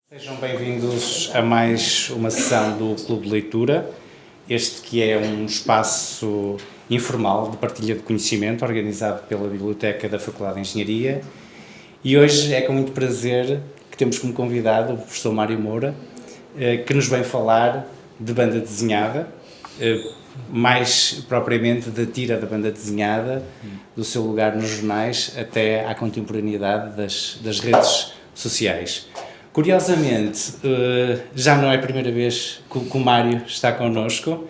Sejam bem-vindos a mais uma sessão do Clube de Leitura, este que é um espaço informal de partilha de conhecimento organizado pela Biblioteca da Faculdade de Engenharia, e hoje é com muito prazer que temos como convidado o professor Mário Moura, que nos vem falar de banda desenhada, mais propriamente da tira da banda desenhada, do seu lugar nos jornais até à contemporaneidade das redes sociais. Curiosamente, já não é a primeira vez que o Mário está connosco.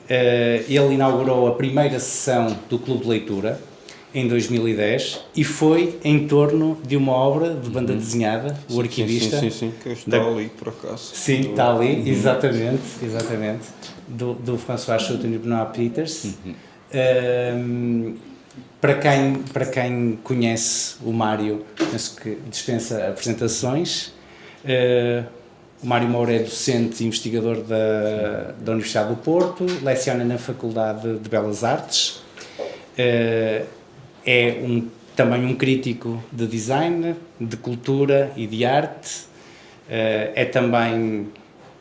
Ele inaugurou a primeira sessão do Clube de Leitura em 2010 e foi em torno de uma obra de banda desenhada, O Arquivista. Sim, que eu estou ali, por acaso. Sim, está ali, exatamente, do François Schouten e Benoît Peters. Para quem conhece o Mário, penso que dispensa apresentações. O Mário Moura é docente e investigador da Universidade do Porto, leciona na Faculdade de Belas Artes, também um crítico de design, de cultura e de arte,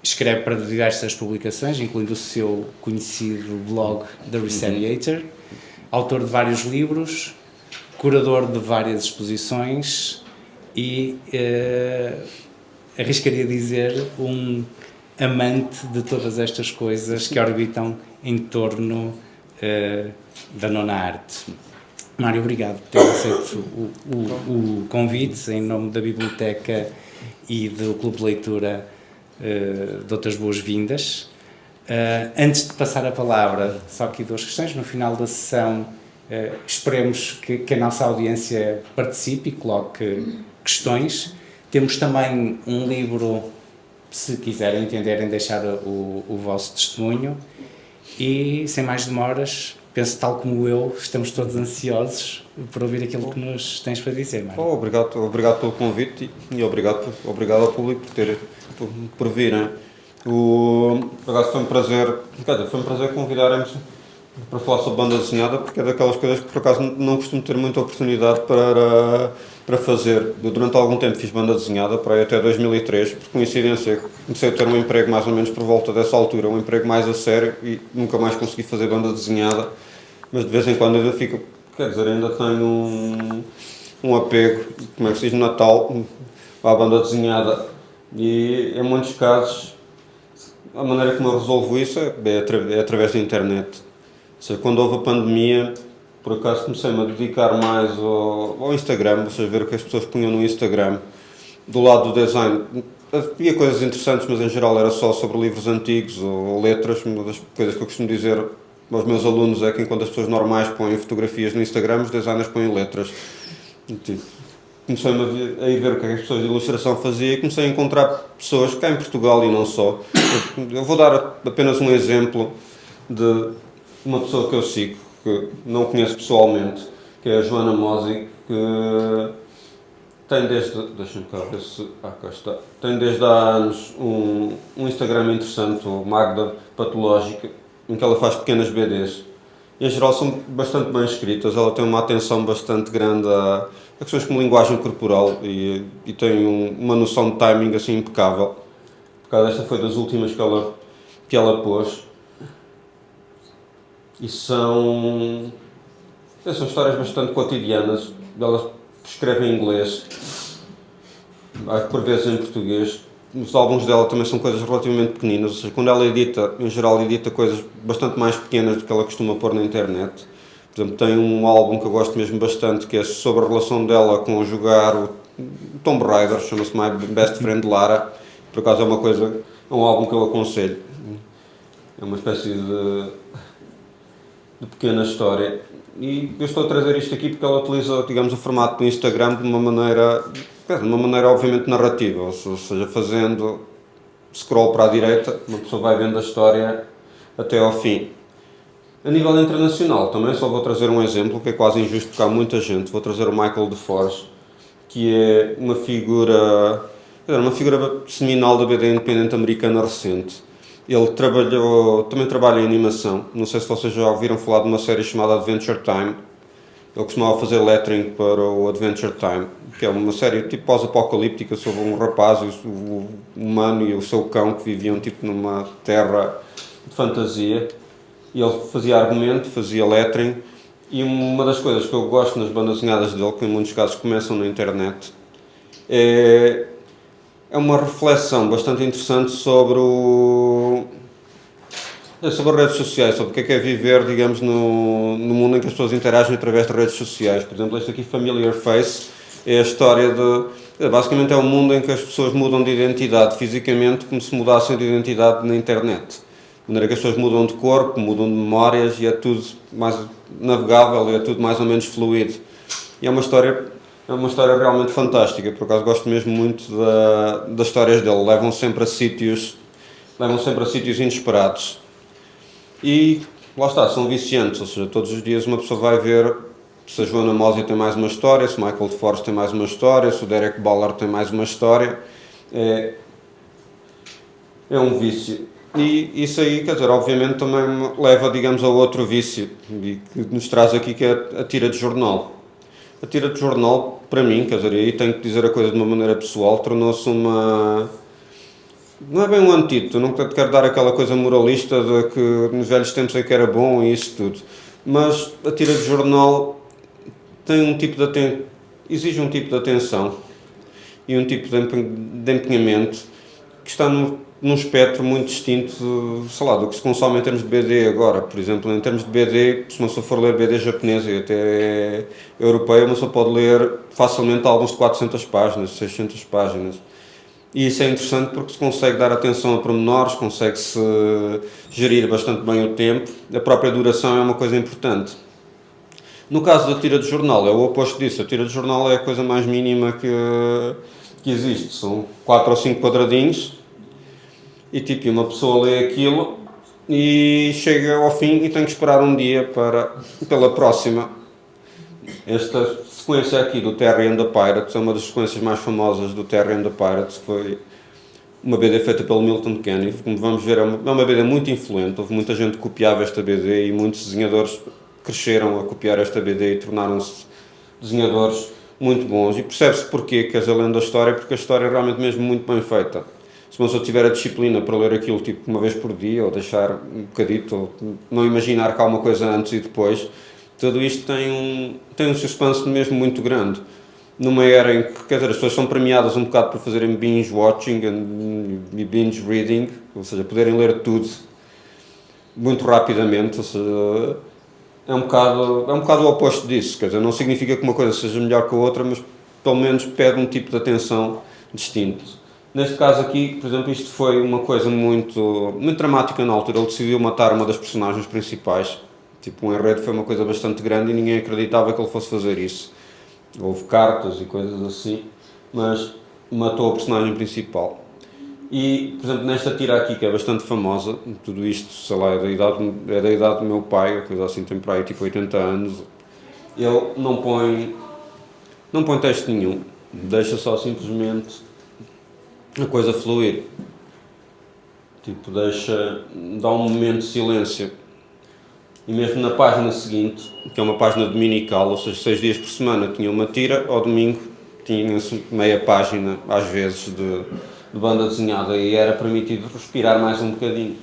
escreve para diversas publicações, incluindo o seu conhecido blog The Researcher, autor de vários livros, curador de várias exposições e arriscaria dizer um amante de todas estas coisas que orbitam em torno da nona arte. Mário, obrigado por ter aceito o convite em nome da Biblioteca e do Clube de Leitura. Dou-te as boas-vindas. Antes de passar a palavra, só aqui duas questões. No final da sessão, esperemos que a nossa audiência participe e coloque questões. Temos também um livro, se quiserem, entenderem, deixar o vosso testemunho. E, sem mais demoras, penso, tal como eu, estamos todos ansiosos por ouvir aquilo que nos tens para dizer, Mário. Obrigado pelo convite e obrigado ao público por virem. Por acaso foi um prazer convidarem-nos para falar sobre banda desenhada, porque é daquelas coisas que por acaso não costumo ter muita oportunidade para fazer. Eu, durante algum tempo fiz banda desenhada, para aí até 2003, por coincidência comecei a ter um emprego mais ou menos por volta dessa altura, um emprego mais a sério, e nunca mais consegui fazer banda desenhada, mas de vez em quando ainda fico, ainda tenho um apego, como é que se diz, no Natal, à banda desenhada, e em muitos casos a maneira como eu resolvo isso é através da internet. Ou seja, quando houve a pandemia, por acaso comecei-me a dedicar mais ao Instagram, ou seja, ver o que as pessoas punham no Instagram. Do lado do design, havia coisas interessantes, mas em geral era só sobre livros antigos ou letras. Uma das coisas que eu costumo dizer aos meus alunos é que enquanto as pessoas normais põem fotografias no Instagram, os designers põem letras. Comecei-me a ir ver o que as pessoas de ilustração faziam e comecei a encontrar pessoas cá em Portugal e não só. Eu vou dar apenas um exemplo de uma pessoa que eu sigo, que não conheço pessoalmente, que é a Joana Mosi, que tem tem desde há anos um Instagram interessante, o Magda Patológica, em que ela faz pequenas BDs. E, em geral, são bastante bem escritas. Ela tem uma atenção bastante grande a questões como linguagem corporal e tem uma noção de timing assim impecável. Por causa desta foi das últimas que ela pôs. E são histórias bastante cotidianas. Ela escreve em inglês, por vezes em português. Os álbuns dela também são coisas relativamente pequeninas, ou seja, quando ela edita, em geral edita coisas bastante mais pequenas do que ela costuma pôr na internet. Por exemplo, tem um álbum que eu gosto mesmo bastante, que é sobre a relação dela com jogar o Tomb Raider, chama-se My Best Friend Lara. Por acaso é um álbum que eu aconselho. É uma espécie de pequena história. E eu estou a trazer isto aqui porque ela utiliza, digamos, o formato do Instagram de uma maneira obviamente narrativa, ou seja, fazendo scroll para a direita, uma pessoa vai vendo a história até ao fim. A nível internacional também só vou trazer um exemplo que é quase injusto porque há muita gente. Vou trazer o Michael DeForge, que é uma figura seminal da BD independente americana recente. Ele também trabalha em animação. Não sei se vocês já ouviram falar de uma série chamada Adventure Time, Ele costumava fazer lettering para o Adventure Time, que é uma série tipo pós-apocalíptica sobre um rapaz, o humano e o seu cão que viviam tipo numa terra de fantasia. E ele fazia argumento, fazia lettering. E uma das coisas que eu gosto nas bandas desenhadas dele, que em muitos casos começam na internet, é uma reflexão bastante interessante sobre sobre as redes sociais, sobre o que é viver, digamos, no mundo em que as pessoas interagem através de redes sociais. Por exemplo, este aqui, Familiar Face, é a história de... Basicamente é um mundo em que as pessoas mudam de identidade fisicamente como se mudassem de identidade na internet. De maneira que as pessoas mudam de corpo, mudam de memórias e é tudo mais navegável, é tudo mais ou menos fluido. E é uma história realmente fantástica, por acaso gosto mesmo muito das histórias dele, levam sempre a sítios inesperados. E lá está, são viciantes, ou seja, todos os dias uma pessoa vai ver se a Joana Mosi tem mais uma história, se o Michael de Force tem mais uma história, se o Derek Ballard tem mais uma história. É um vício. E isso aí, quer dizer, obviamente também me leva, digamos, a outro vício, e que nos traz aqui, que é a tira de jornal. A tira de jornal, para mim, quer dizer, aí tenho que dizer a coisa de uma maneira pessoal, tornou-se uma... Não é bem um antídoto, não quero dar aquela coisa moralista de que nos velhos tempos é que era bom e isso tudo. Mas a tira de jornal exige um tipo de atenção e um tipo de empenhamento que está num espectro muito distinto, sei lá, do que se consome em termos de BD agora. Por exemplo, em termos de BD, se uma pessoa for ler BD japonesa e até europeia, uma pessoa pode ler facilmente alguns de 400 páginas, 600 páginas. E isso é interessante porque se consegue dar atenção a pormenores, consegue-se gerir bastante bem o tempo. A própria duração é uma coisa importante. No caso da tira de jornal, é o oposto disso. A tira de jornal é a coisa mais mínima que existe. São 4 ou 5 quadradinhos e tipo, uma pessoa lê aquilo e chega ao fim e tem que esperar um dia pela próxima. Esta sequência aqui do Terry and the Pirates é uma das sequências mais famosas do Terry and the Pirates. Foi uma BD feita pelo Milton Caniff. Como vamos ver, é uma BD muito influente. Houve muita gente que copiava esta BD e muitos desenhadores cresceram a copiar esta BD e tornaram-se desenhadores muito bons. E percebe-se porquê, quer dizer, lendo a história, porque a história é realmente mesmo muito bem feita. Se uma pessoa tiver a disciplina para ler aquilo tipo uma vez por dia, ou deixar um bocadito, ou não imaginar que há uma coisa antes e depois, tudo isto tem um suspense mesmo muito grande. Numa era em que, quer dizer, as pessoas são premiadas um bocado por fazerem binge watching e binge reading, ou seja, poderem ler tudo muito rapidamente, ou seja, é um bocado o oposto disso. Quer dizer, não significa que uma coisa seja melhor que a outra, mas pelo menos pede um tipo de atenção distinto. Neste caso aqui, por exemplo, isto foi uma coisa muito dramática na altura. Ele decidiu matar uma das personagens principais. Tipo, um enredo foi uma coisa bastante grande e ninguém acreditava que ele fosse fazer isso. Houve cartas e coisas assim, mas matou a personagem principal. E, por exemplo, nesta tira aqui, que é bastante famosa, tudo isto, sei lá, é da idade do meu pai, coisa assim, tem para aí tipo 80 anos, ele não põe texto nenhum, deixa só simplesmente a coisa fluir. Tipo, dá um momento de silêncio. E mesmo na página seguinte, que é uma página dominical, ou seja, 6 dias por semana tinha uma tira, ao domingo tinha-se meia página, às vezes, de banda desenhada, e era permitido respirar mais um bocadinho.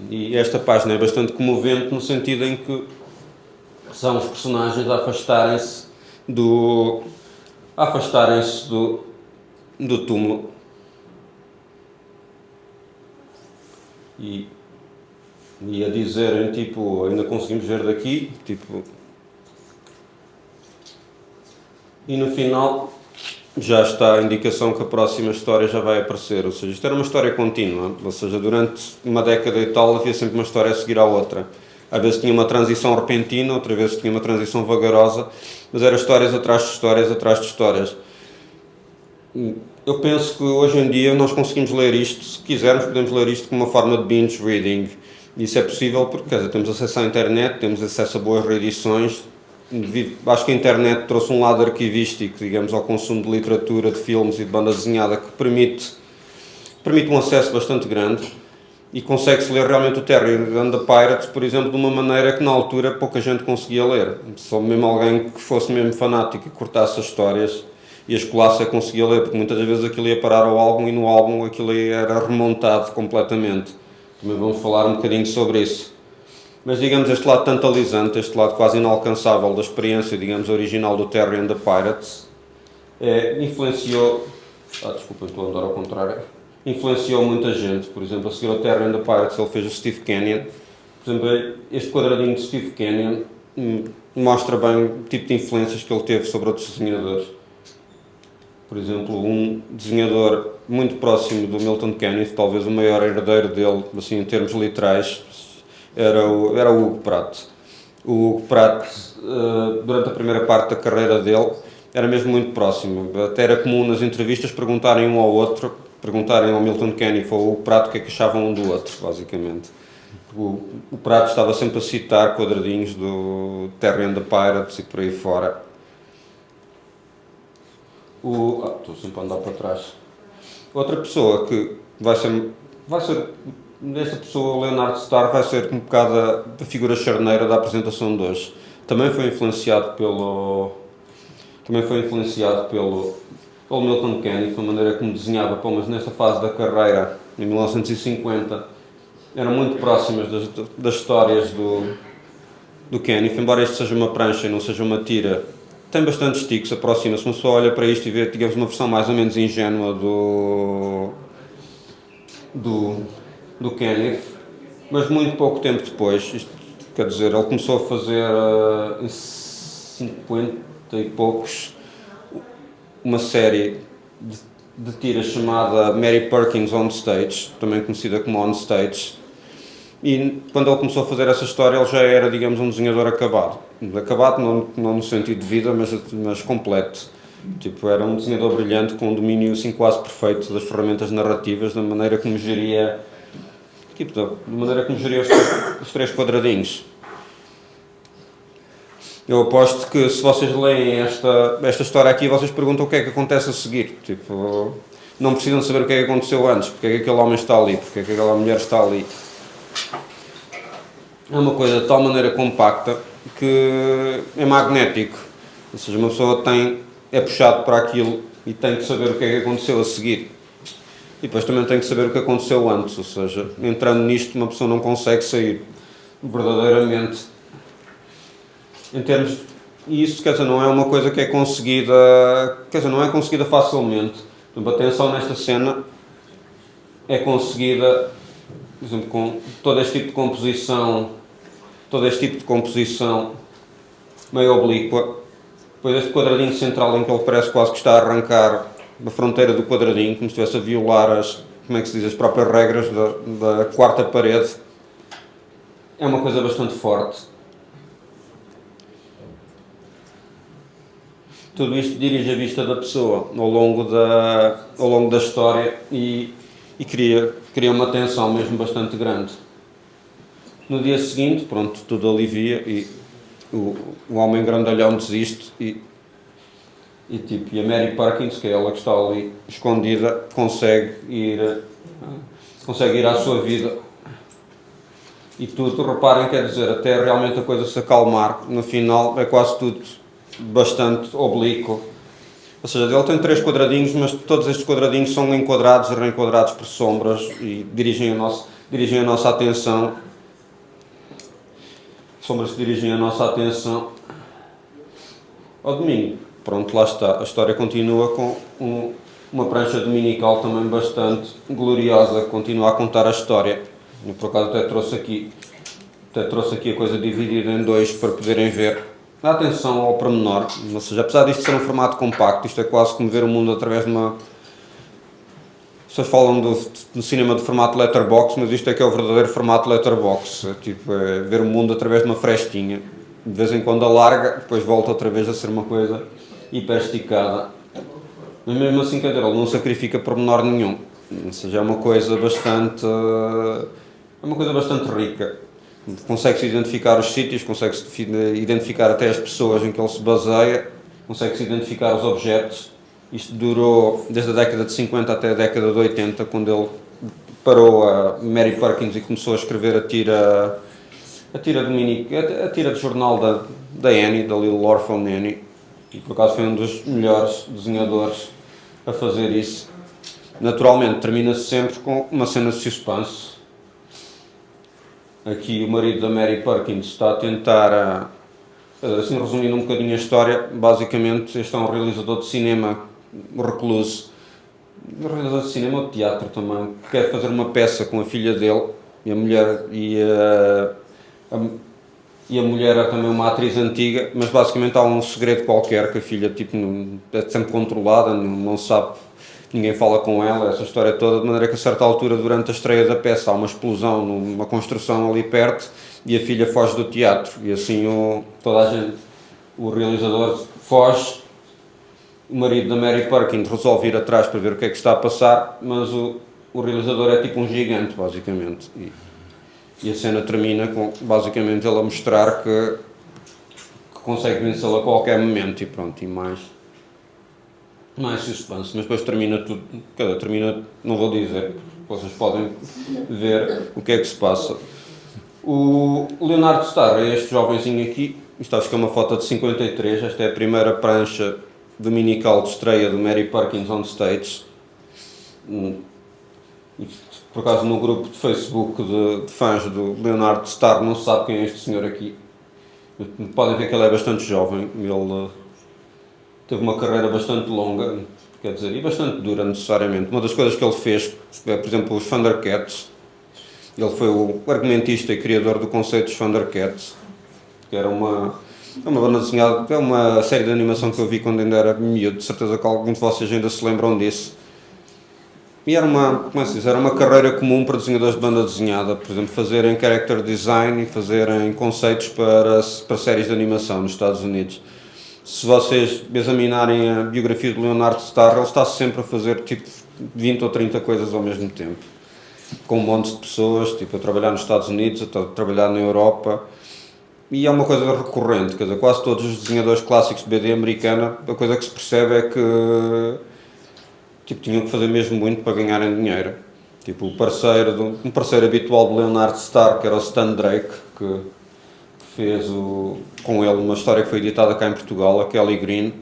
E esta página é bastante comovente no sentido em que são os personagens a afastarem-se do túmulo. E a dizerem, tipo, ainda conseguimos ver daqui, tipo... E no final já está a indicação que a próxima história já vai aparecer, ou seja, isto era uma história contínua, ou seja, durante uma década e tal havia sempre uma história a seguir à outra. Às vezes tinha uma transição repentina, outra vez tinha uma transição vagarosa, mas eram histórias atrás de histórias atrás de histórias. Eu penso que hoje em dia nós conseguimos ler isto, se quisermos podemos ler isto como uma forma de binge reading. Isso é possível porque, quer dizer, temos acesso à internet, temos acesso a boas reedições. Acho que a internet trouxe um lado arquivístico, digamos, ao consumo de literatura, de filmes e de banda desenhada que permite um acesso bastante grande. e consegue-se ler realmente o Terrier and the Pirates, por exemplo, de uma maneira que na altura pouca gente conseguia ler. Só mesmo alguém que fosse mesmo fanático e cortasse as histórias e as colasse a conseguia ler, porque muitas vezes aquilo ia parar ao álbum e no álbum aquilo era remontado completamente. Também vamos falar um bocadinho sobre isso. Mas digamos, este lado tantalizante, este lado quase inalcançável da experiência, digamos, original do Terrier and the Pirates, influenciou... desculpa, estou a andar ao contrário. Influenciou muita gente. Por exemplo, a seguir ao Terrier and the Pirates, ele fez o Steve Canyon. Por exemplo, este quadradinho de Steve Canyon mostra bem o tipo de influências que ele teve sobre outros desenhadores. Por exemplo, um desenhador muito próximo do Milton Caniff, talvez o maior herdeiro dele, assim, em termos literais, era o Hugo Pratt. O Hugo Pratt, durante a primeira parte da carreira dele, era mesmo muito próximo. Até era comum nas entrevistas perguntarem um ao outro, perguntarem ao Milton Caniff ou ao Hugo Pratt o que é que achavam um do outro, basicamente. O Pratt estava sempre a citar quadradinhos do Terrier and the Pirates e por aí fora. Estou sempre a andar para trás. Outra pessoa que vai ser esta pessoa, o Leonard Starr, vai ser um bocado a figura charneira da apresentação de hoje. Também foi influenciado pelo Milton Caniff, a maneira como desenhava, mas nesta fase da carreira, em 1950, eram muito próximas das histórias do Caniff, embora isto seja uma prancha e não seja uma tira. Tem bastante estilos, aproxima-se, uma pessoa olha para isto e vê, digamos, uma versão mais ou menos ingênua do Caniff, mas muito pouco tempo depois, isto, quer dizer, ele começou a fazer em 50 e poucos uma série de tiras chamada Mary Perkins on Stage, também conhecida como On Stage, e quando ele começou a fazer essa história ele já era, digamos, um desenhador acabado não no sentido de vida, mas completo. Tipo, era um desenhador brilhante com um domínio assim quase perfeito das ferramentas narrativas, da maneira como geria os três quadradinhos. Eu aposto que se vocês leem esta história aqui, vocês perguntam o que é que acontece a seguir. Tipo, não precisam saber o que é que aconteceu antes, porque é que aquele homem está ali, porque é que aquela mulher está ali. É uma coisa de tal maneira compacta que é magnético. Ou seja, uma pessoa é puxado para aquilo e tem que saber o que é que aconteceu a seguir. E depois também tem que saber o que aconteceu antes. Ou seja, entrando nisto, uma pessoa não consegue sair verdadeiramente. Em termos... E isso, quer dizer, não é uma coisa que é conseguida... Quer dizer, não é conseguida facilmente. Por exemplo, a tensão nesta cena é conseguida, por exemplo, com todo este tipo de composição meio oblíqua. Depois este quadradinho central em que ele parece quase que está a arrancar da fronteira do quadradinho, como se estivesse a violar as próprias regras da quarta parede. É uma coisa bastante forte. Tudo isto dirige a vista da pessoa ao longo da história e cria uma tensão mesmo bastante grande. No dia seguinte, pronto, tudo alivia e o homem grandalhão desiste e a Mary Perkins, que é ela que está ali escondida, consegue ir à sua vida. E tudo, reparem, quer dizer, até realmente a coisa se acalmar, no final é quase tudo bastante oblíquo. Ou seja, ele tem 3 quadradinhos, mas todos estes quadradinhos são enquadrados e reenquadrados por sombras e dirigem a nossa atenção. Sombras que dirigem a nossa atenção ao domingo. Pronto, lá está. A história continua com uma prancha dominical também bastante gloriosa, que continua a contar a história. Eu, por acaso, até trouxe aqui a coisa dividida em 2 para poderem ver. Dá atenção ao pormenor, ou seja, apesar disto ser um formato compacto, isto é quase como ver o mundo através de uma... As pessoas falam do cinema de formato letterbox, mas isto é que é o verdadeiro formato letterbox. É ver o mundo através de uma frestinha. De vez em quando alarga, depois volta outra vez a ser uma coisa hiper esticada. Mas mesmo assim, quer dizer, ele não sacrifica pormenor nenhum. Ou seja, é uma coisa bastante rica. Consegue-se identificar os sítios, consegue-se identificar até as pessoas em que ele se baseia, consegue-se identificar os objetos. Isto durou desde a década de 50 até a década de 80, quando ele parou a Mary Perkins e começou a escrever a tira de jornal da Annie, da Little Orphan Annie, e por acaso foi um dos melhores desenhadores a fazer isso. Naturalmente, termina-se sempre com uma cena de suspense. Aqui o marido da Mary Perkins está a tentar, assim resumindo um bocadinho a história, basicamente este é um realizador de cinema recluso, um realizador de cinema ou de teatro também, que quer fazer uma peça com a filha dele, e a mulher e a mulher é também uma atriz antiga, mas basicamente há um segredo qualquer que a filha tipo, é sempre controlada, não sabe, ninguém fala com ela, essa história toda, de maneira que a certa altura, durante a estreia da peça, há uma explosão numa construção ali perto e a filha foge do teatro. E assim toda a gente, o realizador foge, o marido da Mary Perkins resolve ir atrás para ver o que é que está a passar, mas o realizador é tipo um gigante, basicamente. E a cena termina com, basicamente, ele a mostrar que consegue vencê-la a qualquer momento e pronto, e mais suspense, mas depois termina tudo, não vou dizer, vocês podem ver o que é que se passa. O Leonard Starr é este jovenzinho aqui, isto acho que é uma foto de 53, esta é a primeira prancha dominical de estreia do Mary Perkins on Stage. Por acaso no grupo de Facebook de fãs do Leonard Starr não se sabe quem é este senhor aqui. Podem ver que ele é bastante jovem, ele teve uma carreira bastante longa, quer dizer, e bastante dura necessariamente. Uma das coisas que ele fez é, por exemplo, os Thundercats. Ele foi o argumentista e criador do conceito dos Thundercats, que era uma banda desenhada, é uma série de animação que eu vi quando ainda era miúdo, de certeza que alguns de vocês ainda se lembram disso. E era uma carreira comum para desenhadores de banda desenhada, por exemplo, fazerem character design e fazerem conceitos para séries de animação nos Estados Unidos. Se vocês examinarem a biografia de Leonard Starr, ele está sempre a fazer tipo 20 ou 30 coisas ao mesmo tempo, com um monte de pessoas, tipo a trabalhar nos Estados Unidos, a trabalhar na Europa, e é uma coisa recorrente, quer dizer, quase todos os desenhadores clássicos de BD americana, a coisa que se percebe é que tipo, tinham que fazer mesmo muito para ganharem dinheiro. Tipo, um parceiro habitual de Leonard Starr, que era o Stan Drake, que fez com ele uma história que foi editada cá em Portugal, a Kelly Green.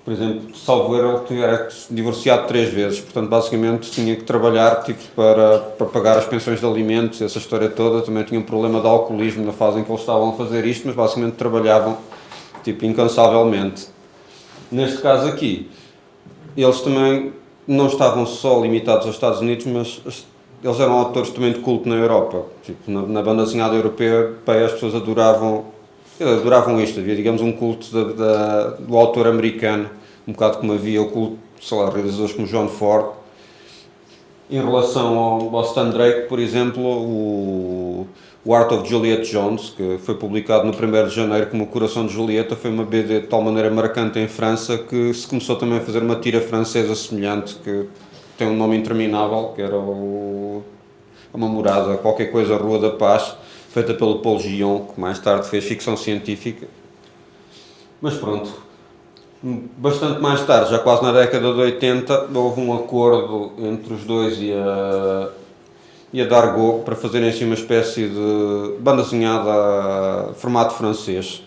Por exemplo, salvo erro, ele era divorciado 3 vezes, portanto, basicamente tinha que trabalhar tipo, para pagar as pensões de alimentos, essa história toda. Também tinha um problema de alcoolismo na fase em que eles estavam a fazer isto, mas basicamente trabalhavam tipo, incansavelmente. Neste caso aqui, eles também não estavam só limitados aos Estados Unidos, mas eles eram autores também de culto na Europa. Tipo, na banda desenhada europeia, as pessoas adoravam isto. Havia, digamos, um culto do autor americano, um bocado como havia o culto, sei lá, realizadores como John Ford. Em relação ao Stan Drake, por exemplo, o Art of Juliet Jones, que foi publicado no 1º de janeiro como O Coração de Julieta, foi uma BD de tal maneira marcante em França que se começou também a fazer uma tira francesa semelhante, que tem um nome interminável, que era uma morada, qualquer coisa, Rua da Paz, feita pelo Paul Guillon, que mais tarde fez ficção científica. Mas pronto, bastante mais tarde, já quase na década de 80, houve um acordo entre os dois e a Dargaud para fazerem assim uma espécie de banda desenhada formato francês,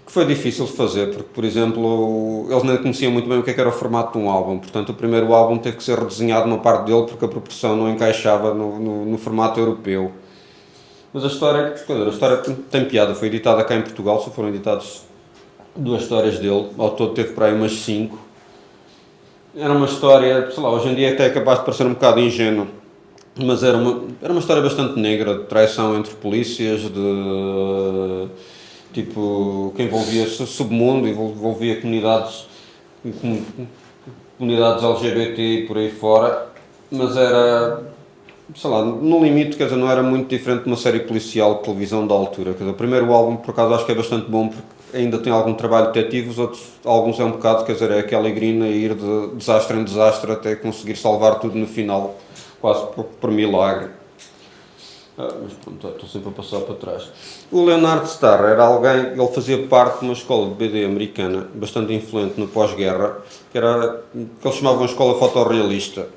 que foi difícil de fazer, porque, por exemplo, eles não conheciam muito bem o que era o formato de um álbum, portanto o primeiro álbum teve que ser redesenhado uma parte dele porque a proporção não encaixava no formato europeu. Mas a história tem piada, foi editada cá em Portugal, só foram editadas 2 histórias dele, ao todo teve para aí umas 5. Era uma história, sei lá, hoje em dia até é capaz de parecer um bocado ingênuo, mas era uma história bastante negra, de traição entre polícias, tipo, que envolvia submundo, envolvia comunidades LGBT e por aí fora, mas era, sei lá, no limite, quer dizer, não era muito diferente de uma série policial de televisão da altura. Quer dizer, o primeiro álbum, por acaso, acho que é bastante bom, porque ainda tem algum trabalho detetivo, os outros álbuns é um bocado, quer dizer, é aquela Green a ir de desastre em desastre até conseguir salvar tudo no final, quase por milagre. Mas pronto, estou sempre a passar para trás. O Leonard Starr era alguém, ele fazia parte de uma escola de BD americana, bastante influente no pós-guerra, que eles chamavam a escola fotorrealista.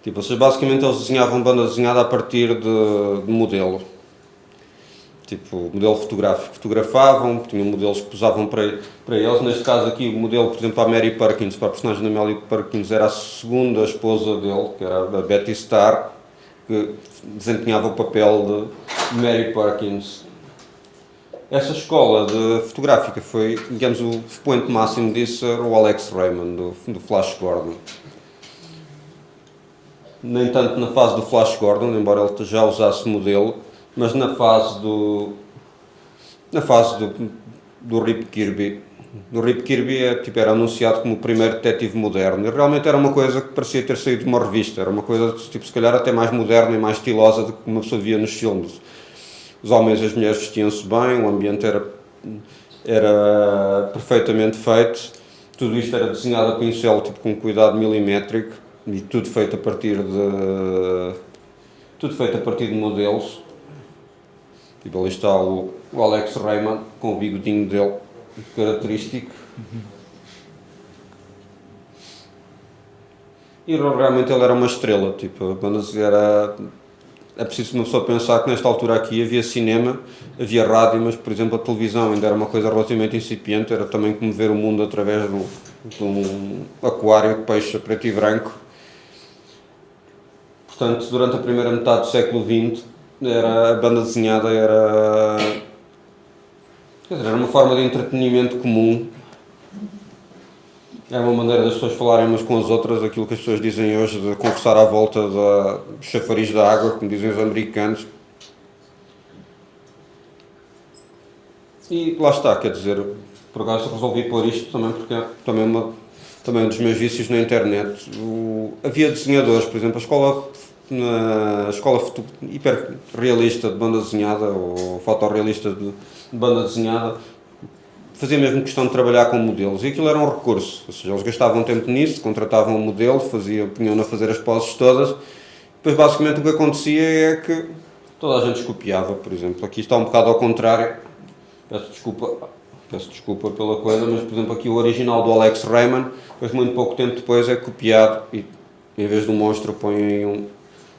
Tipo, ou seja, basicamente eles desenhavam banda desenhada a partir de modelo. Tipo, modelo fotográfico. Fotografavam, tinham modelos que posavam para eles. Neste caso aqui, o modelo, por exemplo, a Mary Perkins, para a personagem da Mary Perkins, era a segunda esposa dele, que era a Betty Starr, que desempenhava o papel de Mary Perkins. Essa escola fotográfica foi, digamos, o expoente máximo disso era o Alex Raymond, do Flash Gordon. Nem tanto na fase do Flash Gordon, embora ele já usasse modelo, mas na fase do Rip Kirby. O Rip Kirby era anunciado como o primeiro detetive moderno, e realmente era uma coisa que parecia ter saído de uma revista, era uma coisa tipo, se calhar até mais moderna e mais estilosa do que uma pessoa via nos filmes. Os homens e as mulheres vestiam-se bem, o ambiente era perfeitamente feito, tudo isto era desenhado a pincel tipo, com cuidado milimétrico e tudo feito a partir de modelos. Tipo, ali está o Alex Raymond com o bigodinho dele característico. E realmente ele era uma estrela, tipo, é preciso uma pessoa pensar que nesta altura aqui havia cinema, havia rádio, mas por exemplo a televisão ainda era uma coisa relativamente incipiente, era também como ver o mundo através de um aquário de peixe a preto e branco. Portanto, durante a primeira metade do século XX, a banda desenhada era uma forma de entretenimento comum. Era uma maneira das pessoas falarem umas com as outras, aquilo que as pessoas dizem hoje de conversar à volta do chafariz da água, como dizem os americanos. E lá está, quer dizer, por acaso resolvi pôr isto também porque é também um dos meus vícios na internet. Havia desenhadores, por exemplo, a escola hiperrealista de banda desenhada ou fotorrealista de banda desenhada fazia mesmo questão de trabalhar com modelos e aquilo era um recurso, ou seja, eles gastavam tempo nisso, contratavam um modelo, punham-no a fazer as poses todas, depois basicamente o que acontecia é que toda a gente copiava, por exemplo, aqui está um bocado ao contrário, peço desculpa pela coisa, mas por exemplo aqui o original do Alex Raymond, depois muito pouco tempo depois é copiado e em vez de um monstro põem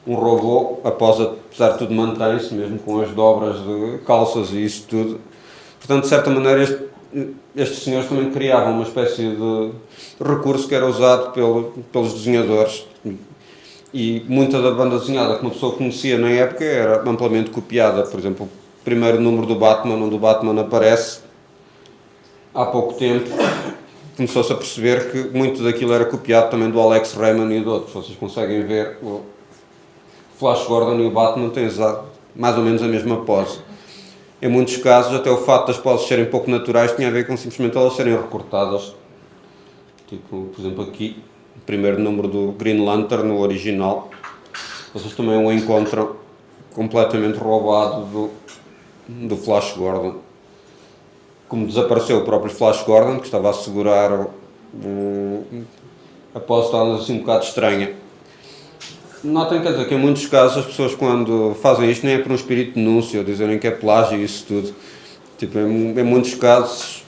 um robô, apesar de tudo mantém-se, mesmo com as dobras de calças e isso tudo. Portanto, de certa maneira, estes senhores também criavam uma espécie de recurso que era usado pelos desenhadores. E muita da banda desenhada que uma pessoa conhecia na época era amplamente copiada. Por exemplo, o primeiro número do Batman, onde o Batman aparece, há pouco tempo, começou-se a perceber que muito daquilo era copiado também do Alex Raymond e de outros. Vocês conseguem ver, o Flash Gordon e o Batman têm usado mais ou menos a mesma pose. Em muitos casos, até o fato das poses serem pouco naturais tinha a ver com simplesmente elas serem recortadas. Tipo, por exemplo, aqui, o primeiro número do Green Lantern, no original, vocês também o encontram completamente roubado do Flash Gordon. Como desapareceu o próprio Flash Gordon, que estava a segurar a pose estava assim um bocado estranha. Notem, quer dizer, que em muitos casos as pessoas quando fazem isto nem é por um espírito de denúncia ou dizerem que é plágio e isso tudo. Tipo, em muitos casos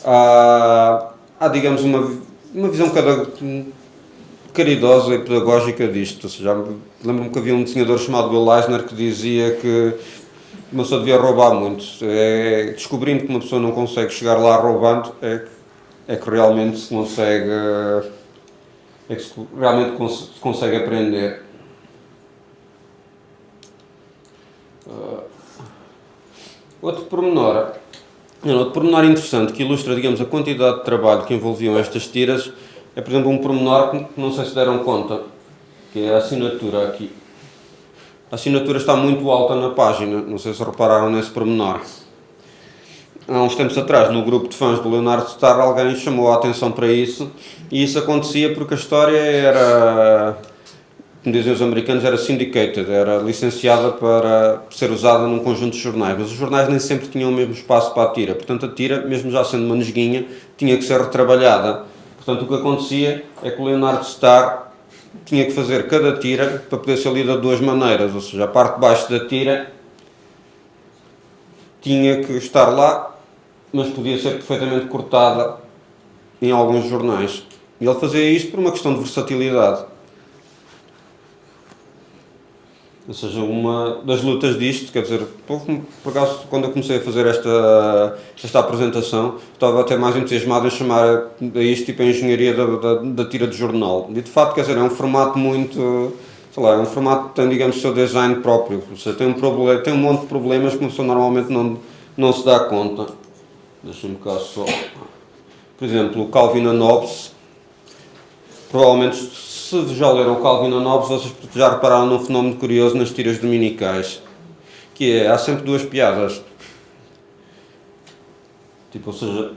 há digamos, uma visão caridosa e pedagógica disto. Ou seja, lembro-me que havia um desenhador chamado Will Eisner que dizia que uma pessoa devia roubar muito. Descobrindo que uma pessoa não consegue chegar lá roubando é que realmente se consegue... consegue aprender. Outro pormenor interessante que ilustra, digamos, a quantidade de trabalho que envolviam estas tiras é, por exemplo, um pormenor que não sei se deram conta, que é a assinatura aqui. A assinatura está muito alta na página, não sei se repararam nesse pormenor. Há uns tempos atrás, no grupo de fãs do Leonardo Starr, alguém chamou a atenção para isso, e isso acontecia porque a história era, como dizem os americanos, era syndicated, era licenciada para ser usada num conjunto de jornais, mas os jornais nem sempre tinham o mesmo espaço para a tira, portanto a tira, mesmo já sendo uma nesguinha, tinha que ser retrabalhada. Portanto o que acontecia é que o Leonardo Starr tinha que fazer cada tira para poder ser lida de duas maneiras, ou seja, a parte de baixo da tira tinha que estar lá, mas podia ser perfeitamente cortada em alguns jornais. E ele fazia isto por uma questão de versatilidade. Ou seja, uma das lutas disto, quer dizer, por acaso, quando eu comecei a fazer esta apresentação, estava até mais entusiasmado em chamar a isto tipo a engenharia da tira de jornal. E de facto, quer dizer, é um formato muito, sei lá, é um formato que tem, digamos, o seu design próprio. Ou seja, tem um monte de problemas que uma pessoa normalmente não se dá conta. Deixa-me cá só. Por exemplo, o Calvin and Hobbes, provavelmente, se já leram o Calvin and Hobbes, vocês já repararam num fenómeno curioso nas tiras dominicais, que é, há sempre duas piadas. Tipo, ou seja,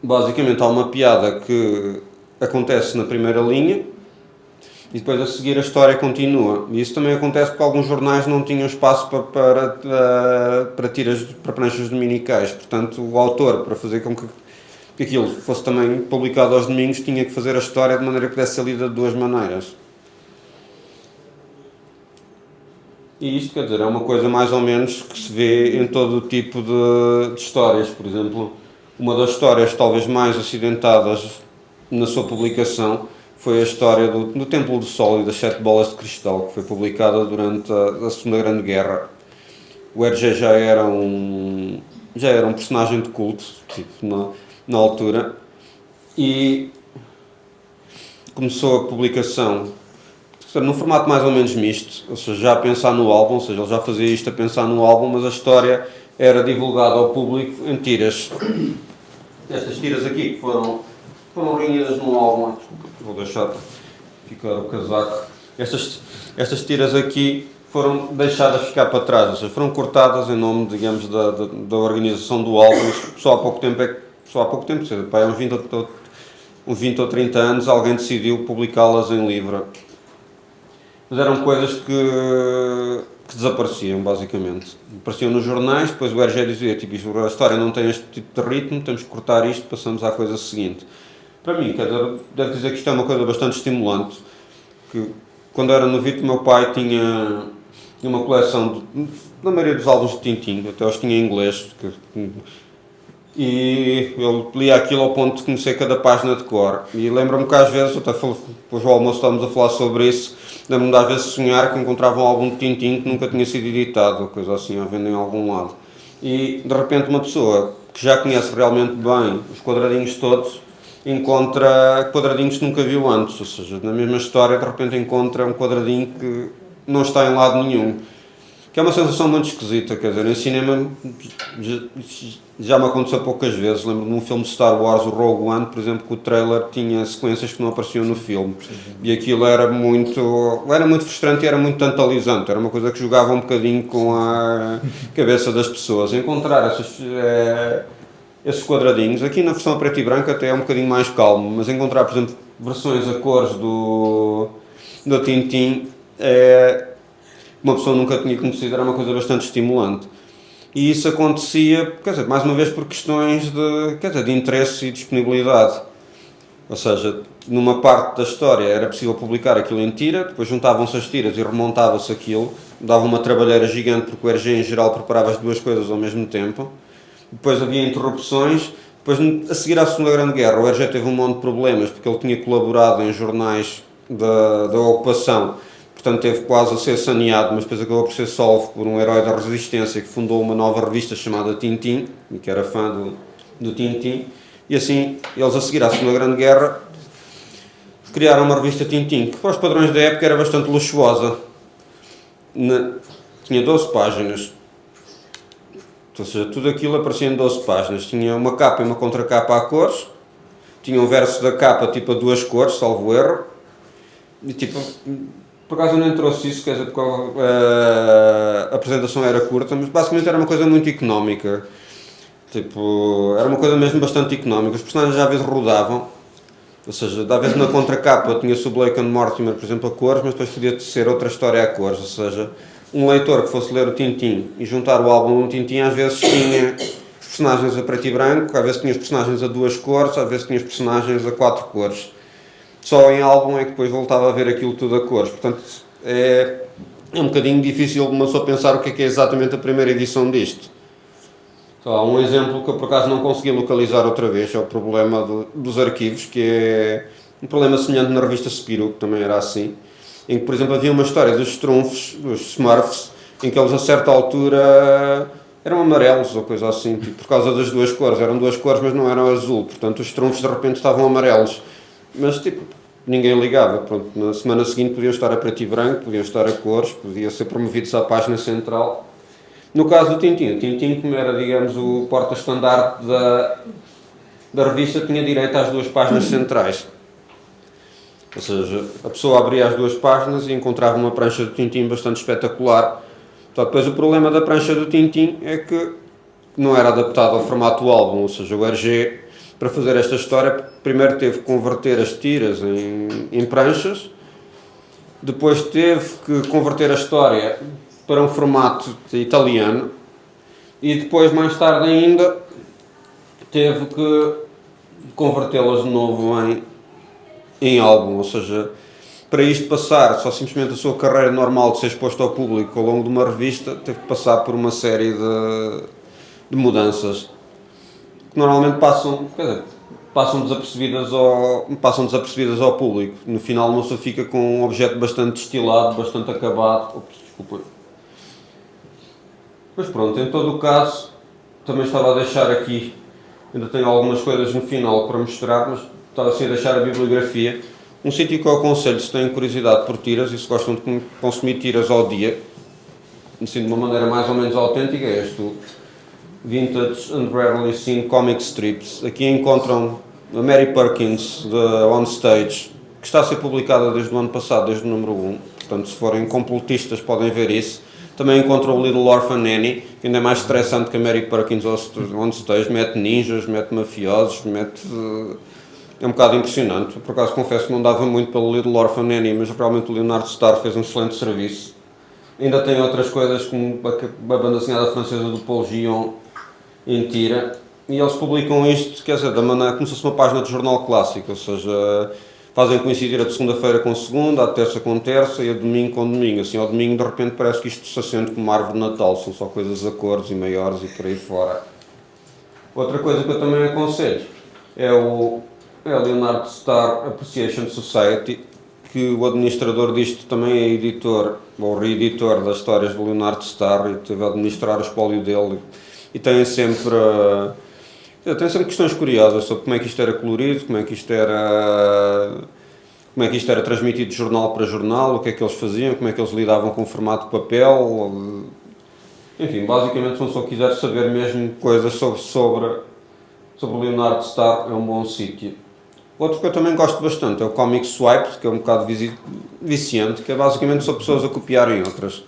basicamente há uma piada que acontece na primeira linha e depois a seguir a história continua. E isso também acontece porque alguns jornais não tinham espaço para tiras, para pranchas dominicais. Portanto, o autor, para fazer com que aquilo fosse também publicado aos domingos, tinha que fazer a história de maneira que pudesse ser lida de duas maneiras. E isto, quer dizer, é uma coisa mais ou menos que se vê em todo o tipo de histórias. Por exemplo, uma das histórias talvez mais acidentadas na sua publicação foi a história do Templo do Sol e das 7 bolas de cristal, que foi publicada durante a Segunda Grande Guerra. O Hergé já era um personagem de culto, tipo, na altura, e começou a publicação num formato mais ou menos misto, ou seja, já a pensar no álbum, ou seja, ele já fazia isto a pensar no álbum, mas a história era divulgada ao público em tiras. Estas tiras aqui que foram reunidas num álbum, vou deixar ficar o casaco. Estas tiras aqui foram deixadas ficar para trás, ou seja, foram cortadas em nome, digamos, da organização do álbum. Só há pouco tempo, ou seja, há uns 20 ou 30 anos, alguém decidiu publicá-las em livro. Mas eram coisas que desapareciam, basicamente. Apareciam nos jornais, depois o Hergé dizia, tipo, a história não tem este tipo de ritmo, temos que cortar isto, passamos à coisa seguinte. Para mim, devo dizer que isto é uma coisa bastante estimulante, que quando era novito, o meu pai tinha uma coleção da maioria dos álbuns de Tintin, até os tinha em inglês, e eu lia aquilo ao ponto de conhecer cada página de cor. E lembro-me que às vezes, até depois do almoço estávamos a falar sobre isso, lembro-me de às vezes sonhar que encontrava um álbum de Tintin que nunca tinha sido editado, ou coisa assim, à venda em algum lado. E de repente uma pessoa que já conhece realmente bem os quadradinhos todos, encontra quadradinhos que nunca viu antes, ou seja, na mesma história de repente encontra um quadradinho que não está em lado nenhum. Que é uma sensação muito esquisita, quer dizer, em cinema já me aconteceu poucas vezes. Lembro-me de um filme de Star Wars, o Rogue One, por exemplo, que o trailer tinha sequências que não apareciam no filme. E aquilo era muito frustrante e era muito tantalizante. Era uma coisa que jogava um bocadinho com a cabeça das pessoas. Encontrar esses quadradinhos, aqui na versão preto e branco até é um bocadinho mais calmo, mas encontrar, por exemplo, versões a cores do Tintin uma pessoa nunca tinha conhecido, era uma coisa bastante estimulante. E isso acontecia, quer dizer, mais uma vez por questões de interesse e disponibilidade. Ou seja, numa parte da história era possível publicar aquilo em tira, depois juntavam-se as tiras e remontava-se aquilo, dava uma trabalheira gigante porque o Hergé em geral preparava as duas coisas ao mesmo tempo. Depois havia interrupções, depois a seguir à Segunda Grande Guerra o Hergé teve um monte de problemas porque ele tinha colaborado em jornais da ocupação. Portanto, teve quase a ser saneado, mas depois acabou por ser salvo por um herói da resistência que fundou uma nova revista chamada Tintin, e que era fã do Tintin. E assim, eles a seguir à Segunda Grande Guerra criaram uma revista Tintin, que para os padrões da época era bastante luxuosa. Tinha 12 páginas. Ou seja, tudo aquilo aparecia em 12 páginas. Tinha uma capa e uma contracapa a cores. Tinha um verso da capa tipo a duas cores, salvo erro. E tipo... Por acaso eu nem trouxe isso, quer dizer, porque a apresentação era curta, mas basicamente era uma coisa muito económica. Tipo, era uma coisa mesmo bastante económica. Os personagens às vezes rodavam, ou seja, às vezes na contracapa tinha-se o Blake and Mortimer, por exemplo, a cores, mas depois podia ser outra história a cores. Ou seja, um leitor que fosse ler o Tintin e juntar o álbum no Tintin, às vezes tinha os personagens a preto e branco, às vezes tinha os personagens a duas cores, às vezes tinha os personagens a 4 cores. Só em álbum é que depois voltava a ver aquilo tudo a cores. Portanto, é um bocadinho difícil uma pessoa pensar o que é exatamente a primeira edição disto. Há um exemplo que eu por acaso não consegui localizar outra vez, é o problema dos arquivos, que é um problema semelhante na revista Spirou, que também era assim, em que, por exemplo, havia uma história dos trunfos, dos Smurfs, em que eles a certa altura eram amarelos ou coisa assim, tipo, por causa das duas cores. Eram duas cores, mas não eram azul. Portanto, os trunfos de repente estavam amarelos. Mas, tipo, ninguém ligava. Pronto, na semana seguinte podiam estar a preto e branco, podiam estar a cores, podiam ser promovidos à página central. No caso do Tintin, o Tintin, como era, digamos, o porta-estandarte da revista, tinha direito às duas páginas centrais. Ou seja, a pessoa abria as duas páginas e encontrava uma prancha do Tintin bastante espetacular. Então, depois o problema da prancha do Tintin é que não era adaptado ao formato do álbum, ou seja, o RG, para fazer esta história, primeiro teve que converter as tiras em pranchas, depois teve que converter a história para um formato italiano e depois, mais tarde ainda, teve que convertê-las de novo em álbum, ou seja, para isto passar só simplesmente a sua carreira normal de ser exposto ao público ao longo de uma revista, teve que passar por uma série de mudanças que normalmente passam desapercebidas ao público. No final não se fica com um objeto bastante destilado, bastante acabado. Desculpa. Mas pronto, em todo o caso, também estava a deixar aqui, ainda tenho algumas coisas no final para mostrar, mas estava assim a deixar a bibliografia. Um sítio que eu aconselho, se têm curiosidade por tiras e se gostam de consumir tiras ao dia, assim de uma maneira mais ou menos autêntica, é este, o Vintage and Rarely Seen Comic Strips. Aqui encontram a Mary Perkins, de On Stage, que está a ser publicada desde o ano passado, desde o número 1. Portanto, se forem completistas podem ver isso. Também encontram o Little Orphan Annie, que ainda é mais estressante que a Mary Perkins On Stage. Mete ninjas, mete mafiosos, é um bocado impressionante. Por acaso confesso que não dava muito pelo Little Orphan Annie, mas realmente o Leonard Starr fez um excelente serviço. Ainda tem outras coisas como a banda desenhada francesa do Paul Gion em tira. E eles publicam isto, quer dizer, da maneira como se fosse uma página de jornal clássico, ou seja, fazem coincidir a de segunda-feira com segunda, a terça com terça e a domingo com domingo. Assim, ao domingo de repente parece que isto se acende como uma árvore de Natal, são só coisas a cores e maiores e por aí fora. Outra coisa que eu também aconselho é a Leonard Starr Appreciation Society, que o administrador disto também é editor, ou reeditor das histórias do Leonard Starr, e teve a administrar o espólio dele, e tem sempre questões curiosas sobre como é que isto era colorido, como é que isto era transmitido de jornal para jornal, o que é que eles faziam, como é que eles lidavam com o formato de papel. Enfim, basicamente, se não só quiser saber mesmo coisas sobre o Leonard Starr, é um bom sítio. Outro que eu também gosto bastante é o Comic Swipe, que é um bocado viciante, que é basicamente só pessoas a copiarem outras.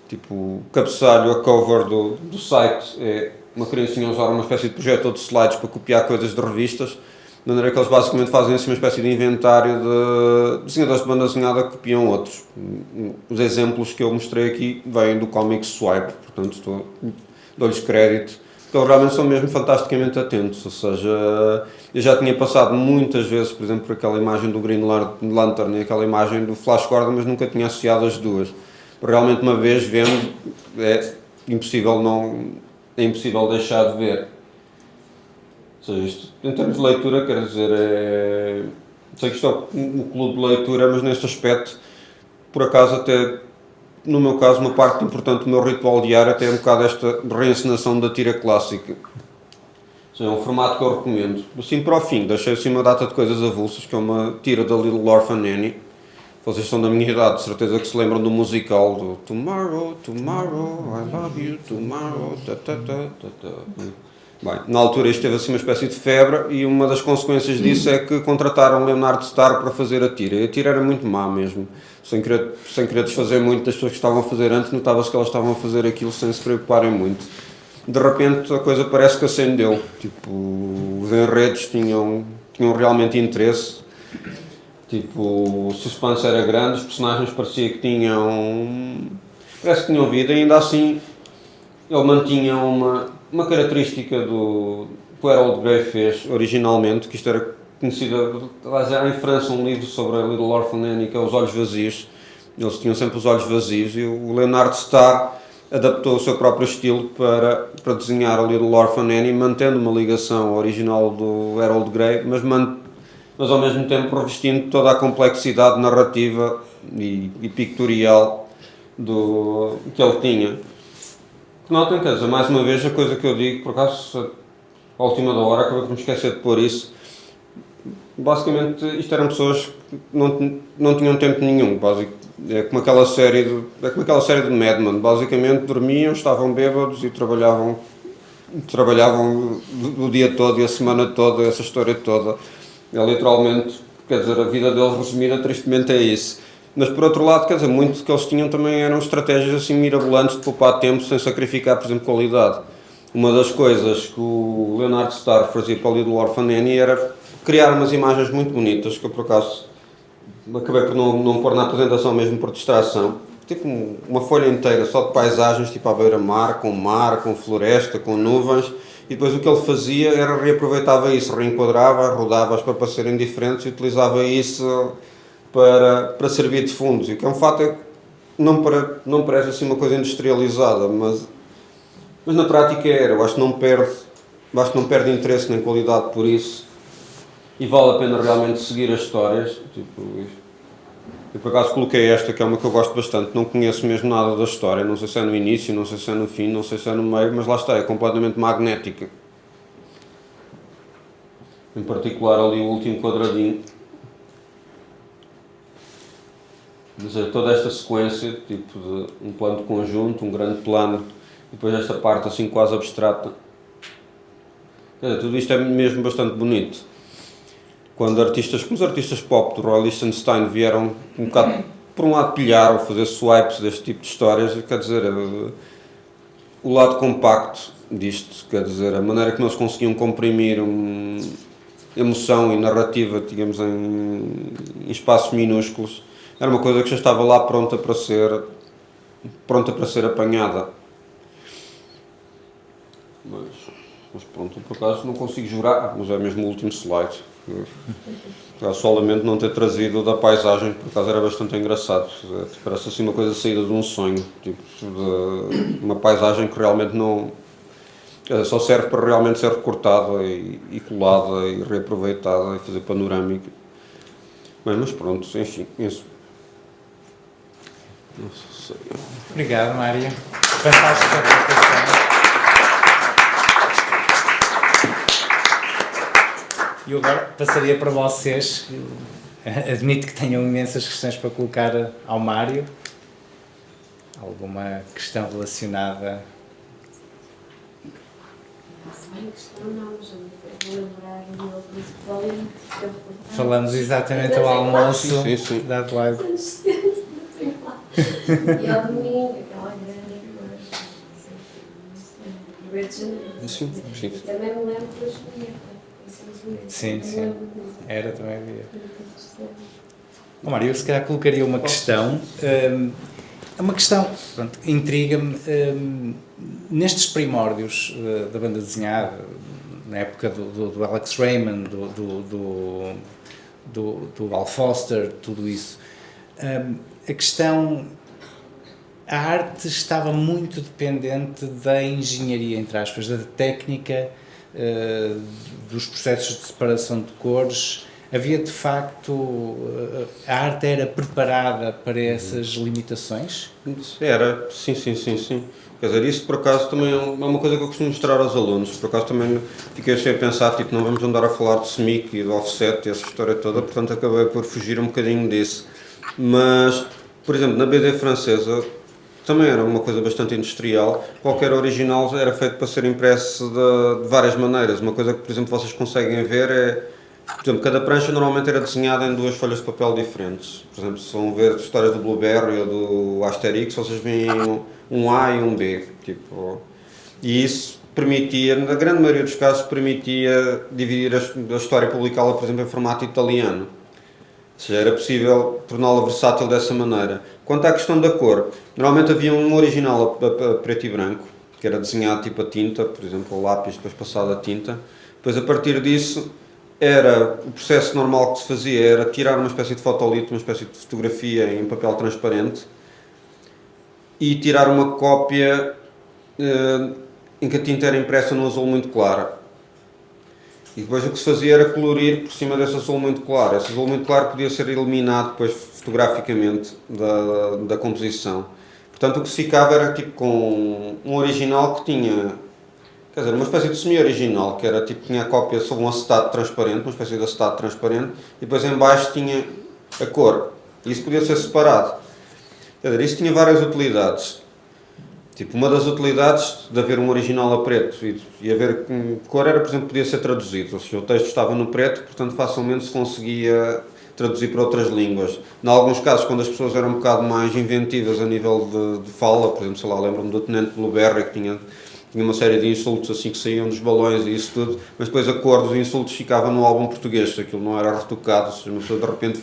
Tipo, o cabeçalho, a cover do site é uma criancinha a usar uma espécie de projetor de slides para copiar coisas de revistas, de maneira que eles basicamente fazem assim uma espécie de inventário de desenhadores de banda desenhada que copiam outros. Os exemplos que eu mostrei aqui vêm do Comic Swipe, portanto dou-lhes crédito, porque eles realmente são mesmo fantasticamente atentos, ou seja, eu já tinha passado muitas vezes, por exemplo, por aquela imagem do Green Lantern e aquela imagem do Flash Gordon, mas nunca tinha associado as duas. Realmente uma vez vendo, é impossível deixar de ver. Ou seja, isto, em termos de leitura, quer dizer, sei que isto é o clube de leitura, mas neste aspecto, por acaso até, no meu caso, uma parte importante do meu ritual diário até é um bocado esta reencenação da tira clássica. Ou seja, é um formato que eu recomendo. Assim, para o fim, deixei assim uma data de coisas avulsas, que é uma tira da Little Orphan Annie. Vocês são da minha idade, de certeza que se lembram do musical do Tomorrow, Tomorrow, I love you, Tomorrow, ta ta ta ta ta. Bem, na altura isto teve assim uma espécie de febre e uma das consequências disso é que contrataram Leonard Starr para fazer a tira. E a tira era muito má mesmo, sem querer desfazer muito das pessoas que estavam a fazer antes, notava-se que elas estavam a fazer aquilo sem se preocuparem muito. De repente a coisa parece que acendeu, tipo, os enredos tinham realmente interesse. Tipo, o suspense era grande, os personagens parecia que parece que tinham vida, e ainda assim ele mantinha uma característica que o Harold Gray fez originalmente, que isto era conhecido, há em França um livro sobre a Little Orphan Annie, que é Os Olhos Vazios. Eles tinham sempre os olhos vazios, e o Leonard Starr adaptou o seu próprio estilo para desenhar a Little Orphan Annie, mantendo uma ligação ao original do Harold Gray, mas ao mesmo tempo revestindo toda a complexidade narrativa e pictorial que ele tinha. Notem, quer dizer, mais uma vez a coisa que eu digo, por acaso, à última da hora, acabei por me esquecer de pôr isso. Basicamente, isto eram pessoas que não tinham tempo nenhum, é como aquela série de Mad Men. Basicamente, dormiam, estavam bêbados e trabalhavam o dia todo e a semana toda, essa história toda. É literalmente, quer dizer, a vida deles resumida tristemente é isso. Mas por outro lado, quer dizer, muito que eles tinham também eram estratégias assim mirabolantes de poupar tempo sem sacrificar, por exemplo, qualidade. Uma das coisas que o Leonard Starr fazia para o Little Orphan Annie era criar umas imagens muito bonitas, que eu por acaso acabei por não pôr na apresentação mesmo por distração. Tipo uma folha inteira só de paisagens, tipo à beira-mar, com floresta, com nuvens, e depois o que ele fazia era reaproveitava isso, reenquadrava, rodava-as para parecerem diferentes e utilizava isso para servir de fundos. E o que é um fato é que não parece assim uma coisa industrializada, mas na prática era. Eu acho que não perde interesse nem qualidade por isso. E vale a pena realmente seguir as histórias. Tipo, eu por acaso coloquei esta, que é uma que eu gosto bastante. Não conheço mesmo nada da história. Não sei se é no início, não sei se é no fim, não sei se é no meio, mas lá está, é completamente magnética. Em particular ali o último quadradinho. Dizer, toda esta sequência, tipo de um plano de conjunto, um grande plano, e depois esta parte assim quase abstrata. Tudo isto é mesmo bastante bonito. Quando como os artistas pop do Roy Lichtenstein vieram um bocado, por um lado, pilhar ou fazer swipes deste tipo de histórias, quer dizer, o lado compacto disto, quer dizer, a maneira como eles conseguiam comprimir emoção e narrativa, digamos, em espaços minúsculos, era uma coisa que já estava lá pronta para ser apanhada. Mas pronto, por acaso não consigo jurar, mas é mesmo o último slide. Solamente não ter trazido da paisagem, por acaso era bastante engraçado. Parece assim uma coisa saída de um sonho, tipo, de uma paisagem que realmente não... Só serve para realmente ser recortada e colada e reaproveitada e fazer panorâmica. Mas pronto, enfim, isso. Não sei. Obrigado, Mário. Fantástica apresentação. E agora passaria para vocês. Admito que tenham imensas questões para colocar ao Mário. Alguma questão relacionada? Falamos exatamente ao almoço. Sim. Da Adelaide. E ao domingo, aquela grande Sim. Também me lembro que eu escolhia. Sim. Era também havia. Mário, eu se calhar colocaria uma questão. Uma questão, pronto, intriga-me. Nestes primórdios da banda desenhada, na época do Alex Raymond, do Al Foster, tudo isso, a questão... A arte estava muito dependente da engenharia, entre aspas, da técnica, dos processos de separação de cores. Havia, de facto, a arte era preparada para essas limitações? Era, sim. Quer dizer, isso por acaso também é uma coisa que eu costumo mostrar aos alunos. Por acaso também fiquei a pensar, tipo, não vamos andar a falar de SMIC e de offset e essa história toda, portanto acabei por fugir um bocadinho disso. Mas, por exemplo, na BD francesa, também era uma coisa bastante industrial. Qualquer original era feito para ser impresso de várias maneiras. Uma coisa que, por exemplo, vocês conseguem ver é, por exemplo, cada prancha normalmente era desenhada em duas folhas de papel diferentes. Por exemplo, se vão ver histórias do Blueberry ou do Asterix, vocês veem um A e um B. Tipo, e isso permitia, na grande maioria dos casos, permitia dividir a história e publicá-la, por exemplo, em formato italiano. Ou seja, era possível torná-la versátil dessa maneira. Quanto à questão da cor, normalmente havia um original a preto e branco, que era desenhado tipo a tinta, por exemplo, o lápis depois passado a tinta. Depois, a partir disso, o processo normal que se fazia era tirar uma espécie de fotolito, uma espécie de fotografia em papel transparente e tirar uma cópia em que a tinta era impressa num azul muito claro. E depois o que se fazia era colorir por cima desse azul muito claro. Esse azul muito claro podia ser eliminado depois fotograficamente da composição. Portanto, o que se ficava era tipo com um original que tinha, quer dizer, uma espécie de semi-original, que era tipo, tinha a cópia sobre um acetato transparente, uma espécie de acetato transparente, e depois em baixo tinha a cor. E isso podia ser separado. Quer dizer, isso tinha várias utilidades. Tipo, uma das utilidades de haver um original a preto e haver cor era, por exemplo, podia ser traduzido. Ou seja, o texto estava no preto, portanto facilmente se conseguia traduzir para outras línguas. Em alguns casos, quando as pessoas eram um bocado mais inventivas a nível de fala, por exemplo, sei lá, lembro-me do Tenente Blueberry que tinha uma série de insultos assim que saíam dos balões e isso tudo, mas depois a cor dos insultos ficava no álbum português, aquilo não era retocado, ou seja, uma pessoa de repente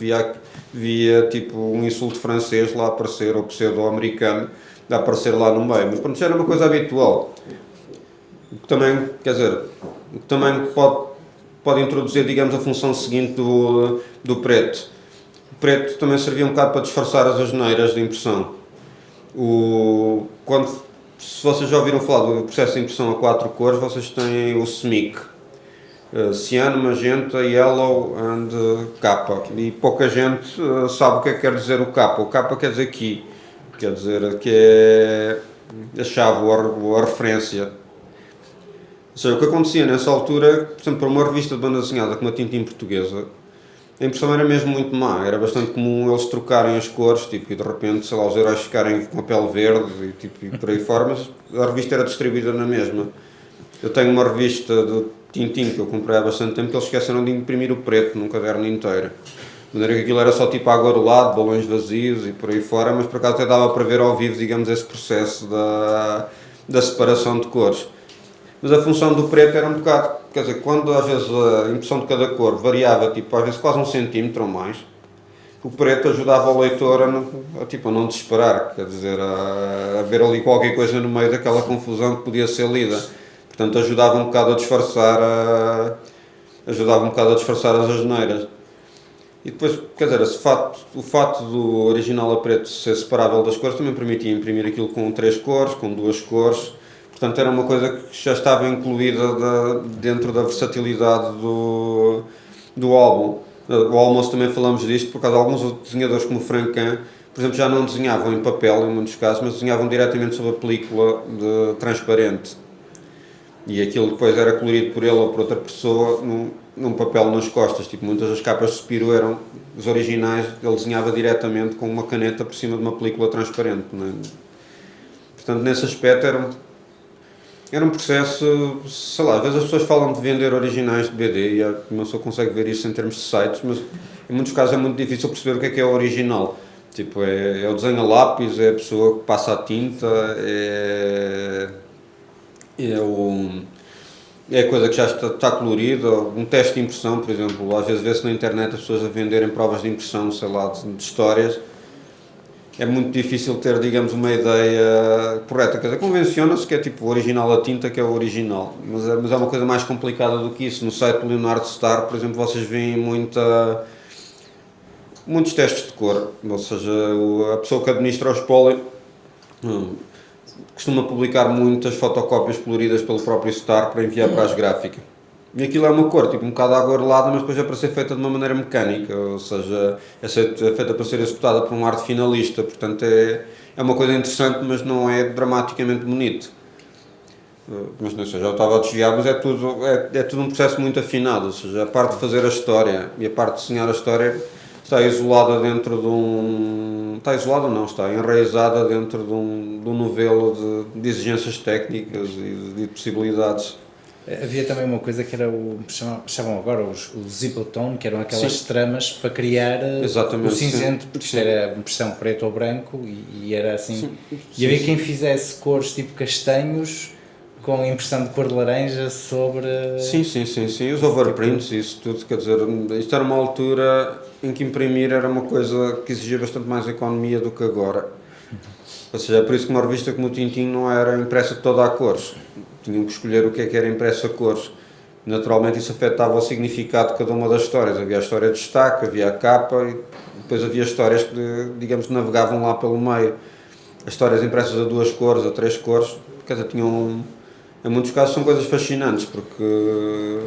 via tipo um insulto francês lá aparecer, ou pseudo-americano, a aparecer lá no meio, mas pronto, já era uma coisa habitual. O que também, quer dizer, o que também pode introduzir, digamos, a função seguinte do preto. O preto também servia um bocado para disfarçar as asneiras de impressão. Se vocês já ouviram falar do processo de impressão a 4 cores, vocês têm o SMIC. Ciano, magenta, yellow and capa. E pouca gente sabe o que é que quer dizer o capa. O capa quer dizer key. Quer dizer que é a chave ou a referência. Ou seja, o que acontecia nessa altura, por exemplo, para uma revista de banda desenhada com uma tinta portuguesa, a impressão era mesmo muito má. Era bastante comum eles trocarem as cores, tipo, e de repente, sei lá, os heróis ficarem com a pele verde e por aí fora, mas a revista era distribuída na mesma. Eu tenho uma revista do Tintin que eu comprei há bastante tempo que eles esqueceram de imprimir o preto num caderno inteiro. De maneira que aquilo era só tipo água do lado, balões vazios e por aí fora, mas por acaso até dava para ver ao vivo, digamos, esse processo da separação de cores. Mas a função do preto era um bocado, quer dizer, quando às vezes a impressão de cada cor variava, tipo, às vezes quase 1 centímetro ou mais, o preto ajudava o leitor a não desesperar, quer dizer, a ver ali qualquer coisa no meio daquela confusão que podia ser lida. Portanto, ajudava um bocado a disfarçar as asneiras. E depois, quer dizer, o facto do original a preto ser separável das cores também permitia imprimir aquilo com 3 cores, com 2 cores. Portanto, era uma coisa que já estava incluída dentro da versatilidade do álbum. O almoço também falamos disto, por causa de alguns desenhadores como Frank Kahn, por exemplo, já não desenhavam em papel em muitos casos, mas desenhavam diretamente sobre a película transparente. E aquilo depois era colorido por ele ou por outra pessoa num papel nas costas. Tipo, muitas das capas de Spirou eram os originais, ele desenhava diretamente com uma caneta por cima de uma película transparente. Não é? Portanto, nesse aspecto era um processo, sei lá, às vezes as pessoas falam de vender originais de BD e uma pessoa consegue ver isso em termos de sites, mas em muitos casos é muito difícil perceber o que é o original. Tipo, é o desenho a lápis, é a pessoa que passa a tinta, é a coisa que já está colorida, um teste de impressão, por exemplo, às vezes vê-se na internet as pessoas a venderem provas de impressão, sei lá, de histórias. É muito difícil ter, digamos, uma ideia correta. Quer dizer, convenciona-se que é tipo o original a tinta, que é o original. Mas é uma coisa mais complicada do que isso. No site do Leonardo Star, por exemplo, vocês veem muitos testes de cor. Ou seja, a pessoa que administra o espólio costuma publicar muitas fotocópias coloridas pelo próprio Star para enviar para as gráficas. E aquilo é uma cor, tipo um bocado aguarelada, mas depois é para ser feita de uma maneira mecânica, ou seja, é feita para ser executada por um arte finalista, portanto é uma coisa interessante, mas não é dramaticamente bonito. Mas não sei, já estava a desviar, mas é tudo um processo muito afinado, ou seja, a parte de fazer a história e a parte de desenhar a história está isolada dentro de está isolada não, está enraizada dentro de um novelo de exigências técnicas e de possibilidades. Havia também uma coisa que era chamam agora o Zipotone, que eram aquelas tramas para criar o cinzento, porque isto era impressão preto ou branco e era assim. E havia quem fizesse cores tipo castanhos com impressão de cor de laranja sobre... Sim, os overprints e isso tudo, quer dizer, isto era uma altura em que imprimir era uma coisa que exigia bastante mais economia do que agora. Ou seja, é por isso que uma revista como o Tintin não era impressa toda a cores. Tinham que escolher o que era impresso a cores. Naturalmente isso afetava o significado de cada uma das histórias. Havia a história de destaque, havia a capa e depois havia histórias que, digamos, navegavam lá pelo meio. As histórias impressas a 2 cores, a 3 cores, quer dizer, em muitos casos são coisas fascinantes, porque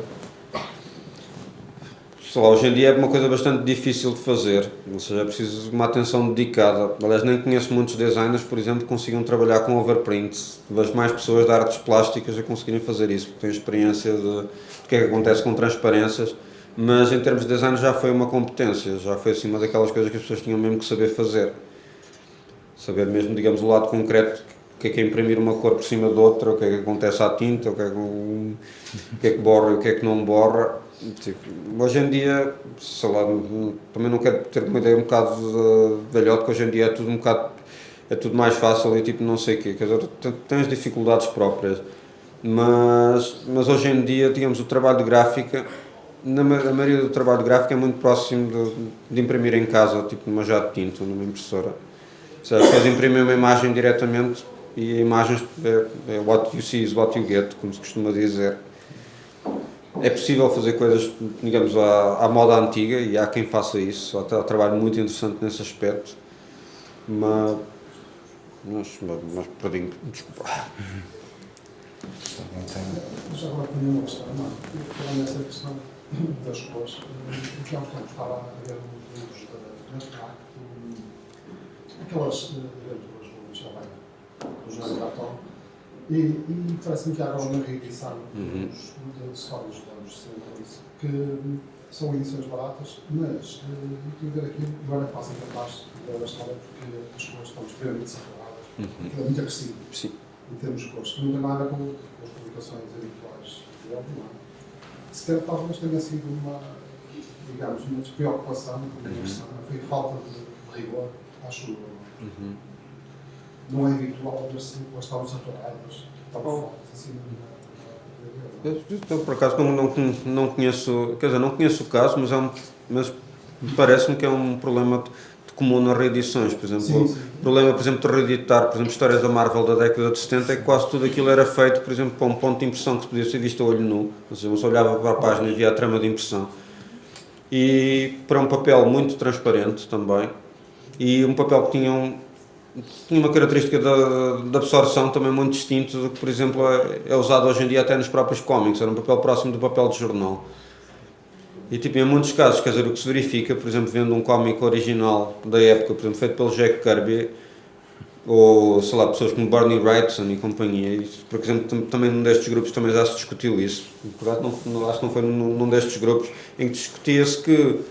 sei lá, hoje em dia é uma coisa bastante difícil de fazer, ou seja, é preciso uma atenção dedicada. Aliás, nem conheço muitos designers, por exemplo, que consigam trabalhar com overprints. Vejo mais pessoas de artes plásticas a conseguirem fazer isso, porque têm experiência de que é que acontece com transparências, mas em termos de design já foi uma competência, já foi assim uma daquelas coisas que as pessoas tinham mesmo que saber fazer. Saber mesmo, digamos, o lado concreto, o que é imprimir uma cor por cima de outra, o que é que acontece à tinta, o que é que borra e o que é que não borra. Tipo, hoje em dia, sei lá, também não quero ter uma ideia um bocado de velhote, que hoje em dia é tudo um bocado, é tudo mais fácil e tipo não sei o quê, quer dizer, tem as dificuldades próprias, mas hoje em dia, digamos, o trabalho de gráfica, a maioria do trabalho de gráfica é muito próximo de imprimir em casa, tipo numa jato de tinta, numa impressora. Ou seja, as pessoas imprimem uma imagem diretamente e a imagem é what you see is what you get, como se costuma dizer. É possível fazer coisas, digamos, à moda antiga e há quem faça isso, há um trabalho muito interessante nesse aspecto, mas perdi-me, desculpa. Já agora tinha uma questão, falando nessa questão das cores, o que há uns tempos estava a ver nos livros da FNAC, aquelas aventuras do Michel Bem, do João Cartão, e parece-me que há agora uma reedição de histórias dos anos 60, que são edições baratas, mas eu ver aquilo, agora passa para baixo da história, porque as cores estão extremamente saturadas, é muito agressivo. Sim. Em termos de cores, que não tem nada com as publicações habituais dele, não é? Se calhar talvez tenha sido uma, digamos, uma despreocupação, foi falta de rigor, acho eu. Não é habitual ver-se, elas estavam saturadas, estavam fortes, assim, eu, por acaso, não conheço, quer dizer, não conheço o caso, mas parece-me que é um problema comum nas reedições, por exemplo. Sim. O problema, por exemplo, de reeditar, por exemplo, histórias da Marvel da década de 70 é que quase tudo aquilo era feito, por exemplo, para um ponto de impressão que se podia ser visto a olho nu, ou seja, você olhava para a página e via a trama de impressão, e para um papel muito transparente também, e um papel que tinha uma característica de absorção também muito distinta do que, por exemplo, é usado hoje em dia até nos próprios cómics, era um papel próximo do papel de jornal. E tipo, em muitos casos, quer dizer, o que se verifica, por exemplo, vendo um cómic original da época, por exemplo, feito pelo Jack Kirby, ou, sei lá, pessoas como Bernie Wrightson e companhia, e, por exemplo, também num destes grupos também já se discutiu isso, acho que não foi num destes grupos, em que discutia-se que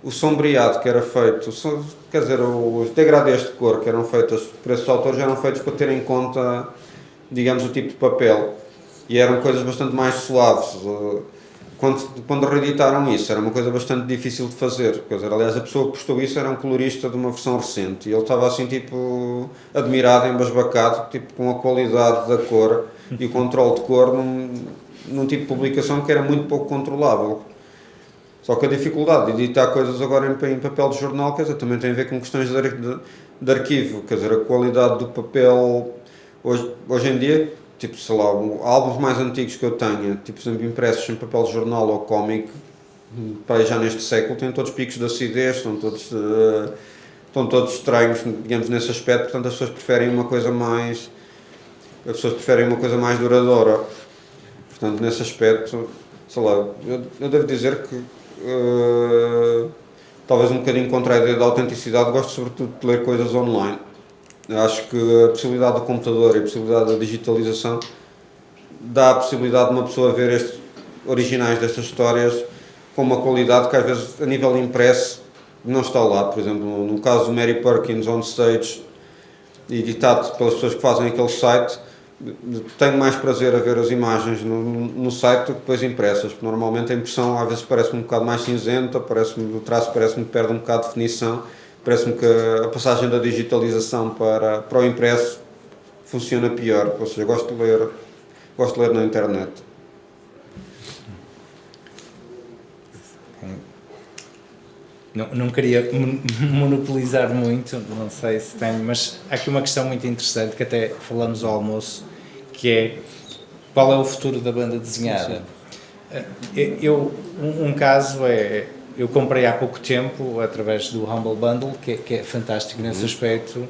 o sombreado que era feito, quer dizer, os degradês de cor que eram feitos por esses autores eram feitos para ter em conta, digamos, o tipo de papel, e eram coisas bastante mais suaves. Quando reeditaram isso, era uma coisa bastante difícil de fazer. Quer dizer, aliás, a pessoa que postou isso era um colorista de uma versão recente e ele estava assim, tipo, admirado, embasbacado, tipo, com a qualidade da cor e o controle de cor num tipo de publicação que era muito pouco controlável. Só que a dificuldade de editar coisas agora em papel de jornal, quer dizer, também tem a ver com questões de arquivo. Quer dizer, a qualidade do papel hoje em dia, tipo, sei lá, álbuns mais antigos que eu tenha, tipo, por exemplo, impressos em papel de jornal ou cómic, para já neste século, têm todos picos de acidez, estão todos estranhos, digamos, nesse aspecto, portanto as pessoas preferem uma coisa mais duradoura. Portanto, nesse aspecto, sei lá, eu devo dizer que talvez um bocadinho contra a ideia da autenticidade, gosto sobretudo de ler coisas online. Acho que a possibilidade do computador e a possibilidade da digitalização dá a possibilidade de uma pessoa ver estes originais destas histórias com uma qualidade que às vezes a nível impresso não está lá. Por exemplo, no caso do Mary Perkins On Stage, editado pelas pessoas que fazem aquele site, tenho mais prazer a ver as imagens no site do que depois impressas, porque normalmente a impressão às vezes parece-me um bocado mais cinzenta, o traço parece-me que perde um bocado de definição. Parece-me que a passagem da digitalização para o impresso funciona pior, ou seja, gosto de ler na internet. Não queria monopolizar muito, não sei se tenho, mas há aqui uma questão muito interessante que até falamos ao almoço, que é qual é o futuro da banda desenhada. Um caso é, eu comprei há pouco tempo, através do Humble Bundle, que é fantástico nesse aspecto,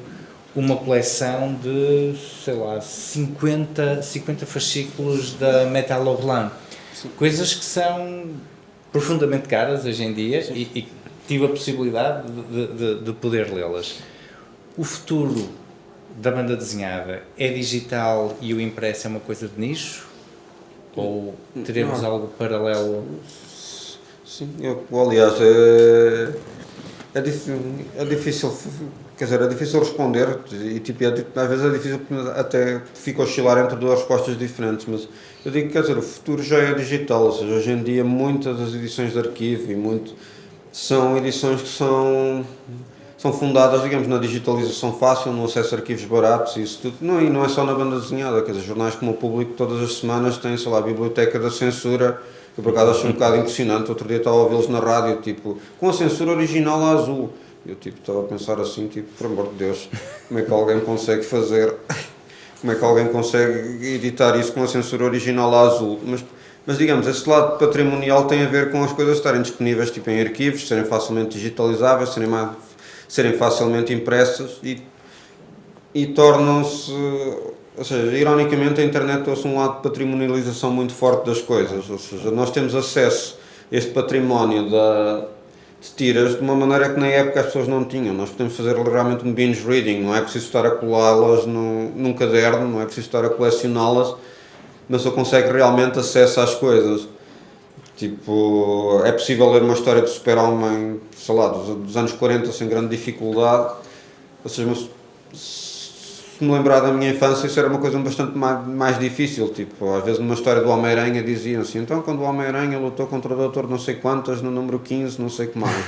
uma coleção de, sei lá, 50 fascículos da Metal Hurlant. Coisas que são profundamente caras hoje em dia e tive a possibilidade de poder lê-las. O futuro da banda desenhada é digital e o impresso é uma coisa de nicho? Ou teremos algo paralelo? Sim, aliás, é difícil, quer dizer, é difícil responder e tipo, às vezes é difícil até fica a oscilar entre duas respostas diferentes, mas eu digo, quer dizer, o futuro já é digital, ou seja, hoje em dia muitas das edições de arquivo são edições que são fundadas, digamos, na digitalização fácil, no acesso a arquivos baratos e isso tudo. E não é só na banda desenhada, quer dizer, jornais como o Público todas as semanas têm, sei lá, a Biblioteca da Censura. Eu por acaso acho um bocado impressionante, outro dia estava a ouvi-los na rádio, tipo, com a censura original a azul. Eu tipo, estava a pensar assim, tipo, por amor de Deus, como é que alguém consegue fazer, como é que alguém consegue editar isso com a censura original a azul? Mas digamos, esse lado patrimonial tem a ver com as coisas estarem disponíveis tipo, em arquivos, serem facilmente digitalizáveis, serem facilmente impressas e tornam-se... Ou seja, ironicamente a internet trouxe um lado de patrimonialização muito forte das coisas, ou seja, nós temos acesso a este património de tiras de uma maneira que na época as pessoas não tinham. Nós podemos fazer realmente um binge reading, não é preciso estar a colá-las num caderno, não é preciso estar a colecioná-las, mas eu consegue realmente acesso às coisas. Tipo, é possível ler uma história de super-homem, sei lá, dos anos 40 sem grande dificuldade, ou seja, se me lembrar da minha infância, isso era uma coisa bastante mais difícil, tipo, às vezes numa história do Homem-Aranha diziam assim, então quando o Homem-Aranha lutou contra o Doutor não sei quantas, no número 15, não sei que mais.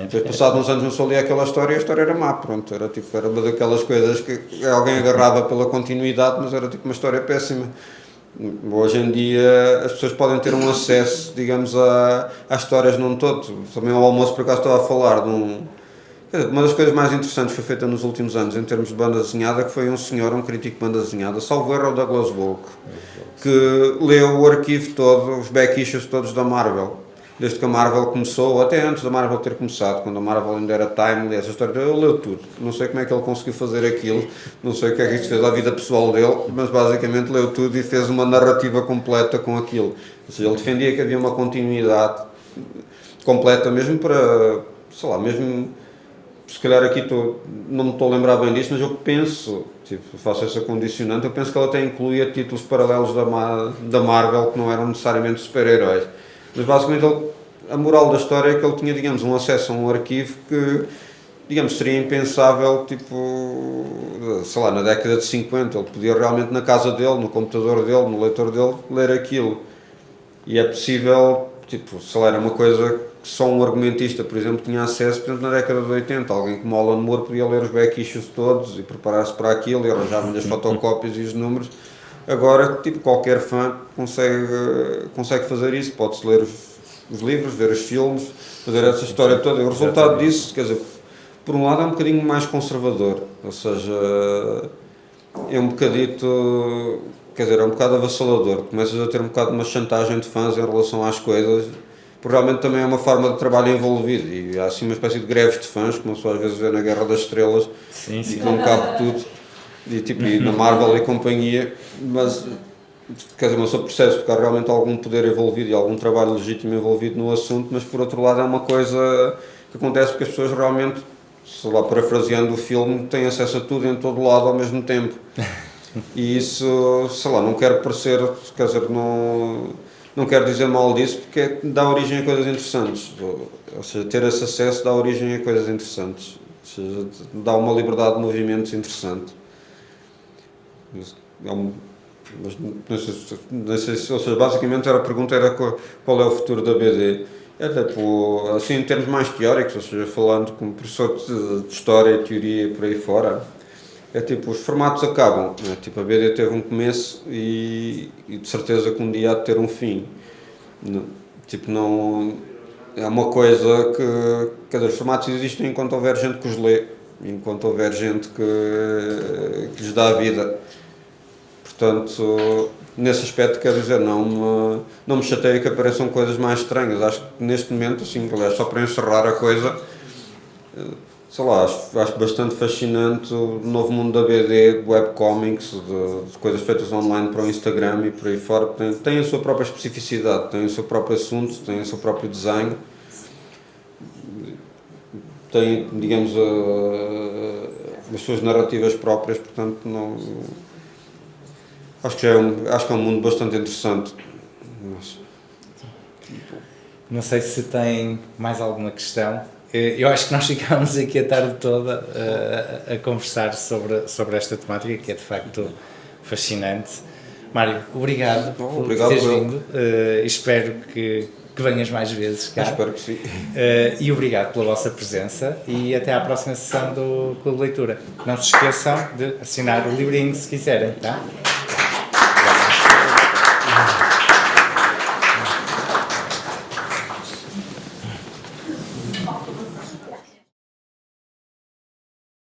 Depois, passados uns anos, eu só li aquela história e a história era má, pronto, era uma daquelas coisas que alguém agarrava pela continuidade, mas era tipo uma história péssima. Hoje em dia as pessoas podem ter um acesso, digamos, às histórias num todo. Também ao almoço, por acaso, estava a falar de uma das coisas mais interessantes que foi feita nos últimos anos em termos de banda desenhada, que foi um senhor, um crítico de banda desenhada, salvo erro, o Douglas Wolk, que leu o arquivo todo, os back issues todos da Marvel, desde que a Marvel começou, até antes da Marvel ter começado, quando a Marvel ainda era Timely, essa história, ele leu tudo. Não sei como é que ele conseguiu fazer aquilo, não sei o que é que isto fez à vida pessoal dele, mas basicamente leu tudo e fez uma narrativa completa com aquilo. Ou seja, ele defendia que havia uma continuidade completa, mesmo para, sei lá, mesmo... Se calhar aqui não me estou a lembrar bem disso, mas eu penso, tipo, faço essa condicionante, eu penso que ela até incluía títulos paralelos da Marvel que não eram necessariamente super-heróis. Mas basicamente a moral da história é que ele tinha, digamos, um acesso a um arquivo que, digamos, seria impensável, tipo, sei lá, na década de 50, ele podia realmente na casa dele, no computador dele, no leitor dele, ler aquilo. E é possível, tipo, sei lá, era uma coisa que só um argumentista, por exemplo, tinha acesso, por exemplo, na década de 80. Alguém como Alan Moore podia ler os back issues todos e preparar-se para aquilo e arranjavam-lhe as fotocópias e os números. Agora, tipo, qualquer fã consegue fazer isso, pode-se ler os livros, ver os filmes, fazer essa história toda. E o resultado disso, quer dizer, por um lado é um bocadinho mais conservador, ou seja, é um bocadito, quer dizer, é um bocado avassalador. Começas a ter um bocado de uma chantagem de fãs em relação às coisas, porque realmente também é uma forma de trabalho envolvido e há assim uma espécie de greves de fãs, como se às vezes vê na Guerra das Estrelas, sim. E não cabe tudo, e, tipo, e na Marvel e companhia, mas quer dizer, uma pessoa percebe porque há realmente algum poder envolvido e algum trabalho legítimo envolvido no assunto, mas por outro lado é uma coisa que acontece porque as pessoas realmente, sei lá, parafraseando o filme, têm acesso a tudo em todo lado ao mesmo tempo. E isso, sei lá, não quero parecer, quer dizer, não quero dizer mal disso porque dá origem a coisas interessantes. Ou seja, ter esse acesso dá origem a coisas interessantes. Ou seja, dá uma liberdade de movimentos interessante. Mas não sei se, ou seja, basicamente a pergunta era qual é o futuro da BD. É tipo, assim em termos mais teóricos, ou seja, falando como professor de História e Teoria e por aí fora, é tipo, os formatos acabam, né? Tipo, a BD teve um começo e de certeza que um dia há de ter um fim. Tipo, não... É uma coisa que... Quer dizer, os formatos existem enquanto houver gente que os lê, enquanto houver gente que lhes dá a vida. Portanto, nesse aspecto, quero dizer, não me chateia que apareçam coisas mais estranhas. Acho que neste momento, assim, aliás, só para encerrar a coisa, sei lá, acho bastante fascinante o novo mundo da BD, de webcomics, de coisas feitas online para o Instagram e por aí fora. Tem a sua própria especificidade, tem o seu próprio assunto, tem o seu próprio desenho. Tem, digamos, as suas narrativas próprias, portanto, não, acho que é um mundo bastante interessante. Não sei se tem mais alguma questão. Eu acho que nós ficámos aqui a tarde toda a conversar sobre esta temática, que é de facto fascinante. Mário, obrigado por teres vindo. Espero que venhas mais vezes cá. Espero que sim. E obrigado pela vossa presença e até à próxima sessão do Clube de Leitura. Não se esqueçam de assinar o livrinho se quiserem, tá?